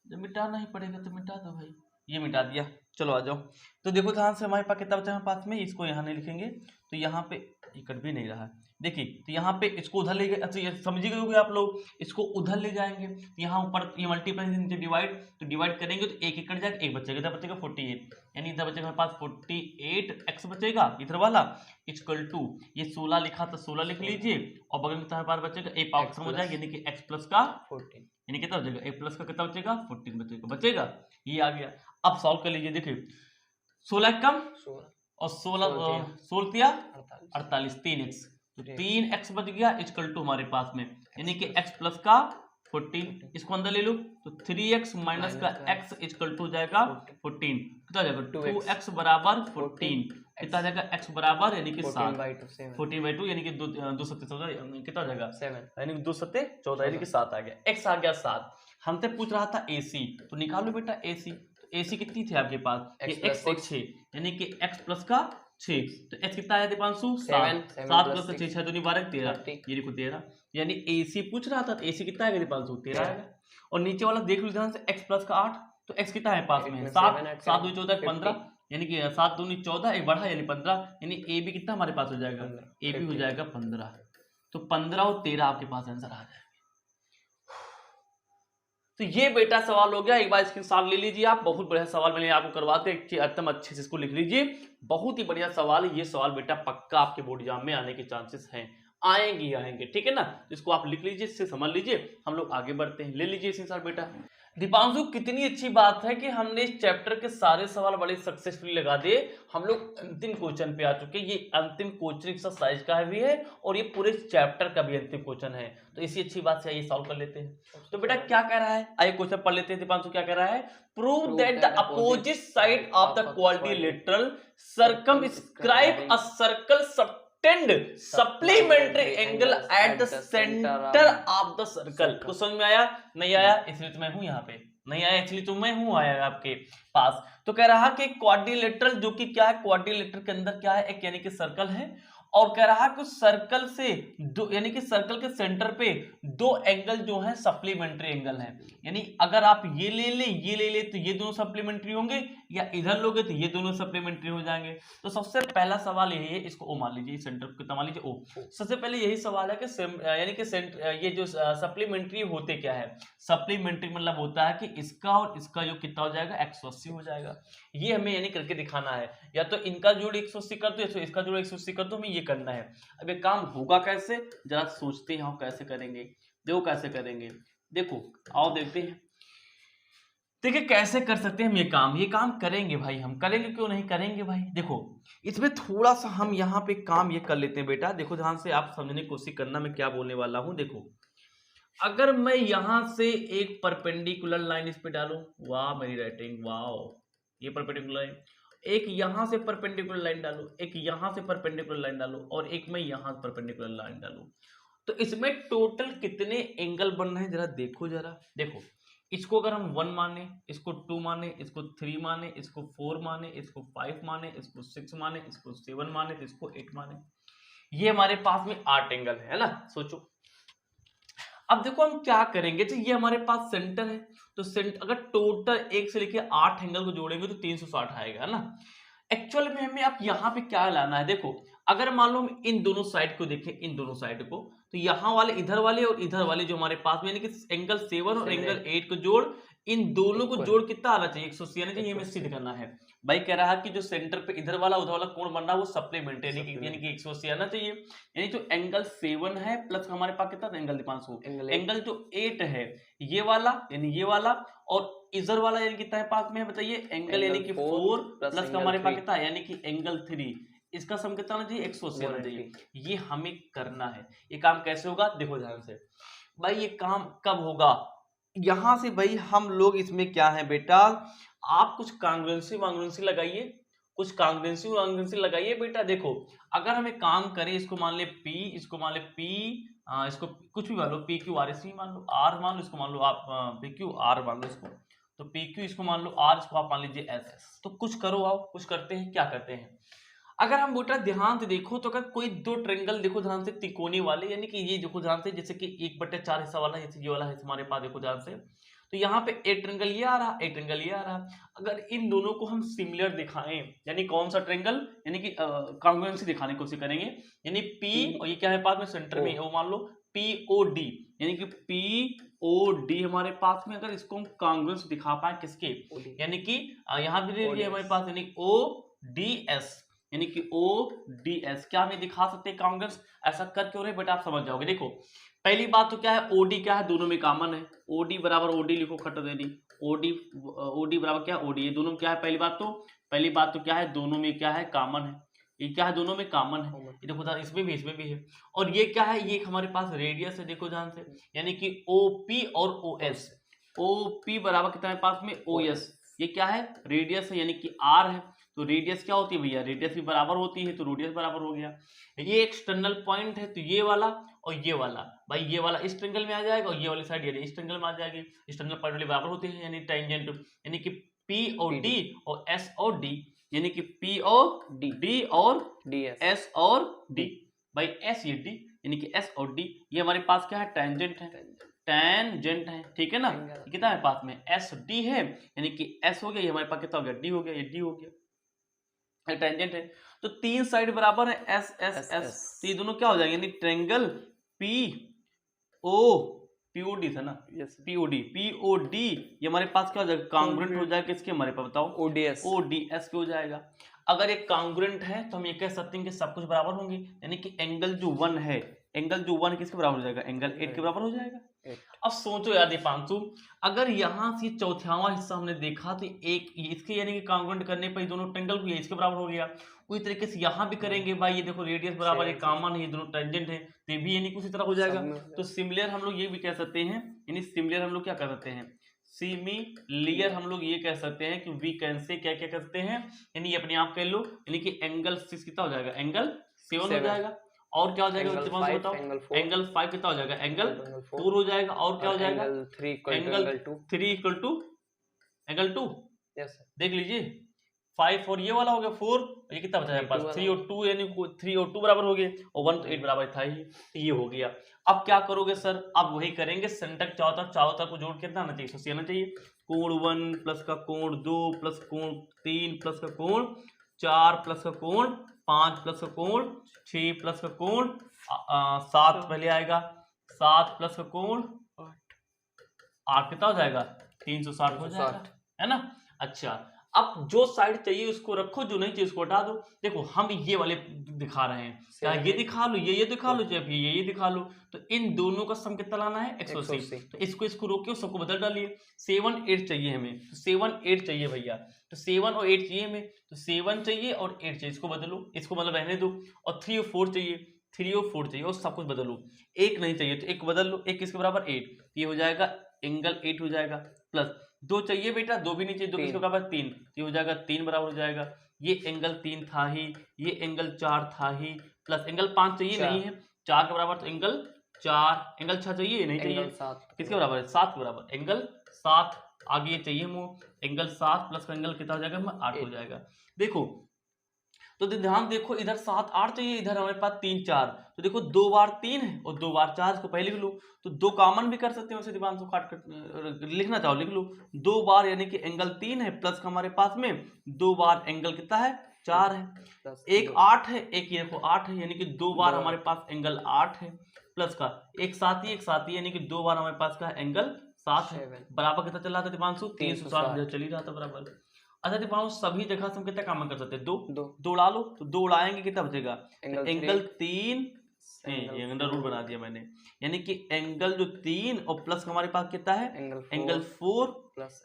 जब मिटाना ही पड़ेगा तो मिटा दो भाई। ये मिटा दिया, चलो आ जाओ। तो देखो ध्यान से, हमारे पास कितना बचा है पास में? इसको यहाँ नहीं लिखेंगे, तो यहाँ पे ये कट भी नहीं रहा है, देखिए। तो यहाँ पे इसको उधर ले गए, अच्छा ये समझ गए आप लोग, इसको उधर ले जाएंगे, यहाँ ऊपर ये मल्टीप्लाई नीचे डिवाइड, तो डिवाइड करेंगे तो एक कट जाएगा, एक बचेगा, इधर बचेगा 48, यानी इधर बचेगा हमारे पास 48x बचेगा इधर वाला, इक्वल टू ये 16 लिखा था, 16 लिख लीजिए, और बगल में हमारे पास बचेगा एक पावर खत्म हो जाएगा, यानी कि x प्लस का 14, यानी कितना बचेगा? a प्लस का कितना बचेगा? 14 बचेगा। ये आ गया। अब सॉल्व कर लीजिए, देखिए 16 कम और 16 दिया 48, 3x, तो 3x बच गया इक्वल टू हमारे पास में, यानी कि x प्लस का 14, इसको अंदर ले लो तो 3x माइनस का x इक्वल टू हो जाएगा 14, कितना जाएगा? 2x बराबर 14, कितना जाएगा? x बराबर यानी कि 7, 14/2 यानी कि 2 7 14, कितना जाएगा? 7, यानी कि 2 7 14, यानी कि 7 आ गया। x आ गया 7। हमसे पूछ रहा था AC, तो निकालो बेटा AC। तो AC कितनी थी आपके पास? ये x 6, यानी कि x प्लस का 6, तो x कितना आया दीपांशु? 7 प्लस 6, 6 दूनी 12, 13, ये देखो 13, यानी AC पूछ रहा था, तो AC कितना आएगा दीपांशु? 13 आएगा। और नीचे वाला देख लो ध्यान से, x प्लस का 8, तो x कितना है पास में? 7, 7 2 14 15, यानी कि 7 दूनी 14, एक बढ़ा यानी 15, यानी a भी कितना हमारे पास हो जाएगा? a भी हो जाएगा 15, तो 15 और 13 आपके पास आंसर आ जाएगा। तो ये बेटा सवाल हो गया, एक बार इसके साथ ले लीजिए आप, बहुत बढ़िया सवाल मैंने आपको करवाते एकदम अच्छे से इसको लिख लीजिए, बहुत ही बढ़िया सवाल है ये। सवाल बेटा पक्का आपके बोर्ड एग्जाम में आने के चांसेस हैं, आएंगे आएंगे, ठीक है ना। इसको आप लिख लीजिए, इससे समझ लीजिए, हम लोग आगे बढ़ते हैं। ले लीजिए इसी साल बेटा। दीपांशु कितनी अच्छी बात है कि हमने इस चैप्टर के सारे सवाल बड़े सक्सेसफुली लगा दिए। हम लोग अंतिम क्वेश्चन पे आ चुके हैं। ये अंतिम क्वेश्चन एक्सरसाइज का भी है और ये पूरे चैप्टर का भी अंतिम क्वेश्चन है, तो इसी अच्छी बात से ये सॉल्व कर लेते हैं। तो बेटा क्या कह रहा है, आइए क्वेश्चन पढ़ लेते हैं। दीपांशु क्या कह रहा है, prove that the opposite side of the quadrilateral circumscribe a circle subtend supplementary angle at the centre of the circle. कुछ समझ में आया? नहीं आया इसलिए तो मैं हूं यहाँ पे, नहीं आया इसलिए तो मैं हूं आया आपके पास। तो कह रहा कि क्वाड्रिलेटरल, जो कि क्या है, क्वाड्रिलेटरल के अंदर क्या है, एक यानी कि सर्कल है, और कह रहा कि सर्कल से दो, यानी कि सर्कल के सेंटर पे दो एंगल जो है सप्लीमेंट्री एंगल है। यानी अगर आप ये ले ले तो ये दोनों सप्लीमेंट्री होंगे, या इधर लोगे तो ये दोनों सप्लीमेंट्री हो जाएंगे। तो सबसे पहला सवाल यही है, इसको ओ मान लीजिए, सेंटर कितना मान लीजिए ओ। सबसे पहले यही सवाल है कि यानी कि ये जो सप्लीमेंट्री होते क्या है, सप्लीमेंट्री मतलब होता है कि इसका और इसका जो कितना हो जाएगा, 180 हो जाएगा। ये हमें यानी करके दिखाना है, या तो इनका जोड़ 180 कर दो, या इसका जोड़ 180 कर दो, हमें ये करना है। अब ये काम होगा कैसे, जरा सोचते हैं हम कैसे करेंगे। देखो कैसे करेंगे, देखो आओ देखते हैं। देखिए कैसे कर सकते हैं हम ये काम करेंगे भाई, हम करेंगे, क्यों नहीं करेंगे भाई। देखो इसमें थोड़ा सा हम यहाँ पे काम ये कर लेते हैं बेटा। देखो ध्यान से आप समझने की कोशिश करना, मैं क्या बोलने वाला हूँ। देखो अगर मैं यहां से एक परपेंडिकुलर लाइन इस पे डालूं, वाह मेरी राइटिंग, वाह, ये परपेंडिकुलर लाइन, एक यहां से परपेंडिकुलर लाइन डालूं, एक यहां से परपेंडिकुलर लाइन डालूं, और एक मैं यहां से परपेंडिकुलर लाइन डालूं, तो इसमें टोटल कितने एंगल बन रहे हैं जरा देखो। जरा देखो, इसको अगर हम 1 माने, इसको 2 माने, इसको 3 माने, इसको 4 माने, इसको 5 माने, इसको 6 माने, इसको 7 माने, तो इसको 8 माने, ये हमारे पास में 8 एंगल है ना। सोचो अब देखो हम क्या करेंगे, तो ये हमारे पास सेंटर है, तो अगर टोटल 1 से लेके 8 एंगल को जोड़ेंगे तो 360 आएगा ना। एक्चुअल में हमें आप यहाँ पे क्या लाना है, देखो अगर मान लो हम इन दोनों साइड को देखें, इन दोनों साइड को, तो यहाँ वाले इधर वाले और इधर वाले जो हमारे पास में, यानी कि एंगल 7 और एंगल 8 को जोड़, इन दोनों को जोड़ कितना आना चाहिए, 180 आना चाहिए। हमें सिद्ध करना है भाई। कह रहा है कि जो सेंटर पे इधर वाला उधर वाला कोण बन रहा है वो सप्लीमेंट्री, यानी कि 180 आना चाहिए। यानी जो एंगल 7 है प्लस हमारे पास कितना एंगल 500, एंगल जो 8 है ये वाला, यानी ये वाला, और इधर वाला यानी कितना है पास में बताइए, एंगल यानी कि 4 प्लस हमारे पास कितना है, यानी कि एंगल 3, इसका सम कितना होना चाहिए, 180 आना चाहिए। ये हमें करना है। ये काम कैसे होगा, देखो ध्यान से भाई। ये काम कब होगा, यहां से भाई हम लोग इसमें क्या है बेटा, आप कुछ कांग्रुएंसी वांग्रुएंसी लगाइए, कुछ कांग्रुएंसी वांग्रुएंसी लगाइए बेटा। देखो अगर हमें काम करें, इसको मान ले P, इसको मान ले P, इसको कुछ भी मान लो, पी क्यू आर, इसी मान लो R मान लो, इसको मान लो आप पी क्यू आर मान लो इसको, तो पी क्यू इसको मान लो R, इसको आप मान लीजिए एस। तो कुछ करो, आओ कुछ करते हैं। क्या करते हैं, अगर हम बेटा ध्यान से देखो, तो अगर कोई दो ट्रेंगल देखो ध्यान से, त्रिकोणी वाले, यानी कि ये देखो ध्यान से, जैसे कि 1/4 हिस्सा वाला, जैसे ये वाला है हमारे पास, देखो ध्यान से, तो यहाँ पे एक ट्रेंगल ये आ रहा, एक ट्रेंगल ये आ रहा। अगर इन दोनों को हम सिमिलर दिखाएं, यानी कौन सा ट्रेंगल, यानी कि कॉन्ग्रुएंसी दिखाने की कोशिश करेंगे, यानी P और ये क्या है पास में सेंटर में, वो मान लो POD, यानी कि POD हमारे पास में, अगर इसको हम कॉन्ग्रुएंस दिखा पाए किसके, यानी कि यहाँ भी दे दिया हमारे पास, यानी ODS, यानी कि ODS, क्या हमें दिखा सकते हैं कॉन्ग्रुएंस। ऐसा कर क्यों रहे बेटा, आप समझ जाओगे। देखो पहली बात तो क्या है, OD क्या है, दोनों में कॉमन है, OD बराबर OD लिखो, खट दे दी, OD बराबर क्या, OD, ये दोनों में क्या है, पहली बात तो क्या है, दोनों में क्या है, कॉमन है। ये क्या है, दोनों में कॉमन है, ये देखो ध्यान, इसमें भी है। और ये क्या है, ये हमारे पास रेडियस है, देखो ध्यान से, यानी कि OP और OS, OP बराबर कितना है पास में, OS, ये क्या है, रेडियस है, यानी कि R है। तो रेडियस क्या होती है भैया, रेडियस भी बराबर होती है, तो रेडियस बराबर हो गया। ये एक्सटर्नल पॉइंट है, तो ये वाला और ये वाला, भाई ये वाला इस ट्रेंगल में आ जाएगा, और ये वाली साइड यानी इस ट्रेंगल में आ जाएगी। एक्सटर्नल पॉइंट वाले बराबर होते हैं, यानी टेंजेंट, यानी कि P और D और S और D, यानी कि P और D और S और D, भाई S ये D, यानी कि S और D, ये हमारे पास क्या है, टेंजेंट है, ठीक है ना। कितना है पास में, SD है, यानी कि S हो गया, ये हमारे पास कितना हो गया, D हो गया, ये D हो गया, टेंजेंट है। तो तीन साइड बराबर है, S, तो ये दोनों क्या हो जाएंगे, यानी ट्रेंगल POD था ना, POD, ये हमारे पास क्या हो जाएगा, कॉन्ग्रुएंट हो जाएगा किसके, हमारे पास बताओ, ODS के हो जाएगा। अगर एक कॉन्ग्रुएंट है तो हम ये कह सकते हैं कि सब कुछ बराबर होंगे, यानी कि एंगल जो 1 है, एंगल जो 1 किसके बराबर हो जाएगा, एंगल 8 के बराबर हो जाएगा। 8 अब सोचो यार दीपांशु, अगर यहाँ से चौथावां हिस्सा हमने देखा तो एक इसके यानी कि कांग्रुएंट करने पर दोनों टेंगल को ये इसके बराबर हो गया। उसी तरीके से यहाँ भी करेंगे भाई, ये देखो रेडियस बराबर है, कॉमन है, ये दोनों टेंजेंट है, तो ये भी यानी कि उसी तरह हो जाएगा। तो सिमिलर हम लोग ये भी कह सकते हैं, यानी सिमिलर हम लोग क्या कर सकते हैं, सिमिलियर हम लोग ये कह सकते हैं कि वी कैन से क्या क्या करते हैं, यानी ये अपने आप कह लो, यानी कि एंगल 6 कितना हो जाएगा, एंगल 7 हो जाएगा। और क्या हो जाएगा बताओ, एंगल 5 कितना हो जाएगा, एंगल 4 हो जाएगा। और क्या हो जाएगा, एंगल 3 इक्वल टू एंगल 2। देख लीजिए 5 और ये वाला हो गया 4, ये कितना बचा है पास 3 और 2, यानी 3 और 2 बराबर हो गए, और 1 तो 8 बराबर था ही, ये हो गया। अब क्या करोगे सर, अब वही करेंगे, सेंटर चारों तरफ को जोड़ के कितना आना चाहिए, 180 आना चाहिए। कोण 1 प्लस का कोण 2 प्लस कोण 3 प्लस का कोण 4 प्लस का कोण 5 प्लस का कोण 6 प्लस का कोण 7 पहले आएगा, 7 प्लस का कोण 8 कितना हो जाएगा, 360 हो जाएगा, है ना। अच्छा, अब जो साइड चाहिए उसको रखो, जो नहीं चाहिए उसको हटा दो। देखो हम ये वाले दिखा रहे हैं, क्या ये दिखा लो, ये दिखा लो, चाहे ये दिखा लो, तो इन दोनों का सम कितना लाना है, 180। तो इसको रोकियो, सबको बदल डालिए। 7 8 चाहिए हमें, तो 7 8 चाहिए भैया, तो 7 और 8 चाहिए हमें, तो 7 चाहिए और 8 चाहिए, इसको बदलो, इसको मतलब रहने दो। और 3 और 4 चाहिए, 3 और 4 चाहिए, और सब कुछ बदलो। एक नहीं चाहिए तो एक बदल लो, एक किसके बराबर 8, ये हो जाएगा एंगल 8 हो जाएगा। प्लस 2 चाहिए बेटा, 2 भी नहीं चाहिए, 2 किसके बराबर 3, ये हो जाएगा 3 बराबर हो जाएगा। ये एंगल 3 था ही, ये एंगल 4 था ही, प्लस एंगल 5 चाहिए नहीं है, 4 के बराबर, तो एंगल 4, एंगल 6 चाहिए नहीं चाहिए, किसके बराबर है, 7 के बराबर, एंगल 7 आगे चाहिए मुँह, एंगल 7 प्लस का एंगल कितना हो जाएगा, 8 हो जाएगा। देखो तो ध्यान देखो, इधर 7 8 चाहिए, इधर हमारे पास 3 4, तो देखो 2 बार 3 है और 2 बार 4, इसको पहले लिख लो, तो 2 कॉमन भी कर सकते हैं, वैसे दिमाग से काट लिखना चाहो लिख लो। 2 बार यानी कि एंगल 3 है, प्लस का हमारे पास में 2 बार एंगल कितना है, 4 है, एक 8 है, एक ये देखो 8 है, यानी कि 2 बार हमारे पास एंगल 8 है, प्लस का एक साथ ही यानी कि 2 बार हमारे पास का एंगल 7 है, बराबर कितना चल रहा था दीपांशु, 360 चल ही रहा था बराबर। अच्छा दीपांशु सभी जगह से हम कितना काम कर सकते हैं, दो उड़ा लो, तो 2 उड़ाएंगे कितना बचेगा, एंगल 3, ये रूल बना दिया मैंने, यानी कि एंगल जो 3 और प्लस हमारे पास कितना है, एंगल 4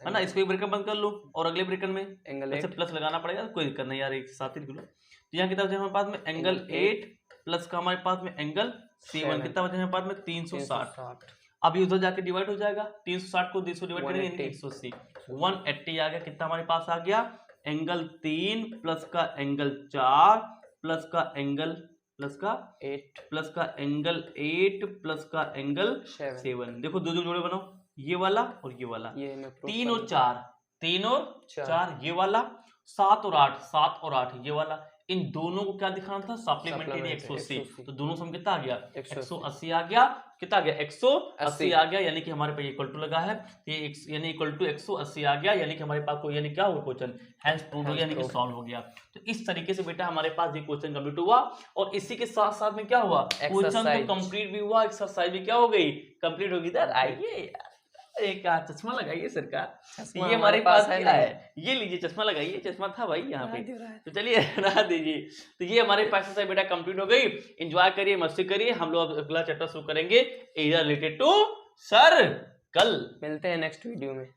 है ना। इसको एक ब्रेकेट बंद कर लो और अगले ब्रेकेट में ऐसे प्लस लगाना पड़ेगा, कोई दिक्कत नहीं यार, एक साथ ही लिख लो। तो यहाँ कितना बचे हमारे पास में, एंगल 8 प्लस का हमारे पास में एंगल 7, कितना बचे हमारे पास में, 360। अभी उधर जाके डिवाइड हो जाएगा, 360 को 200 डिवाइड करेंगे, 180, 180 आ गया, कितना हमारे पास आ गया, एंगल 3 प्लस का एंगल 4 प्लस का एंगल 8 प्लस का एंगल 8 प्लस का एंगल 7। देखो दो जोड़े बनाओ, ये वाला और ये वाला, 3 और 4 ये वाला, 7 और 8 ये वाला, इन दोनों को क्या दिखाना था, सप्लीमेंट्री 180, तो दोनों सम कितना आ गया, 180 आ गया, कितना आ गया, 180 आ गया, यानी कि हमारे पास इक्वल टू लगा है, ये यानी इक्वल टू 180 आ गया, यानी कि हमारे पास कोई यानी क्या हुआ क्वेश्चन, हैंस प्रूव्ड हो गया, यानी कि सॉल्व हो गया। तो इस तरीके से बेटा हमारे पास ये क्वेश्चन कंप्लीट हुआ, और इसी के साथ साथ में क्या हुआ, क्वेश्चन तो कंप्लीट भी हुआ, एक्सरसाइज भी क्या हो गई, कंप्लीट होगी। इधर आइए, एक चश्मा लगाइए सरकार, ये हमारे पास क्या है, ये लीजिए चश्मा लगाइए, चश्मा था भाई यहाँ पे, तो चलिए रहा दीजिए। तो ये हमारे पास से बेटा कंप्लीट हो गई, एंजॉय करिए, मस्ती करिए, हम लोग अगला चैप्टर शुरू करेंगे रिलेटेड टू सर्कल। मिलते हैं नेक्स्ट वीडियो में।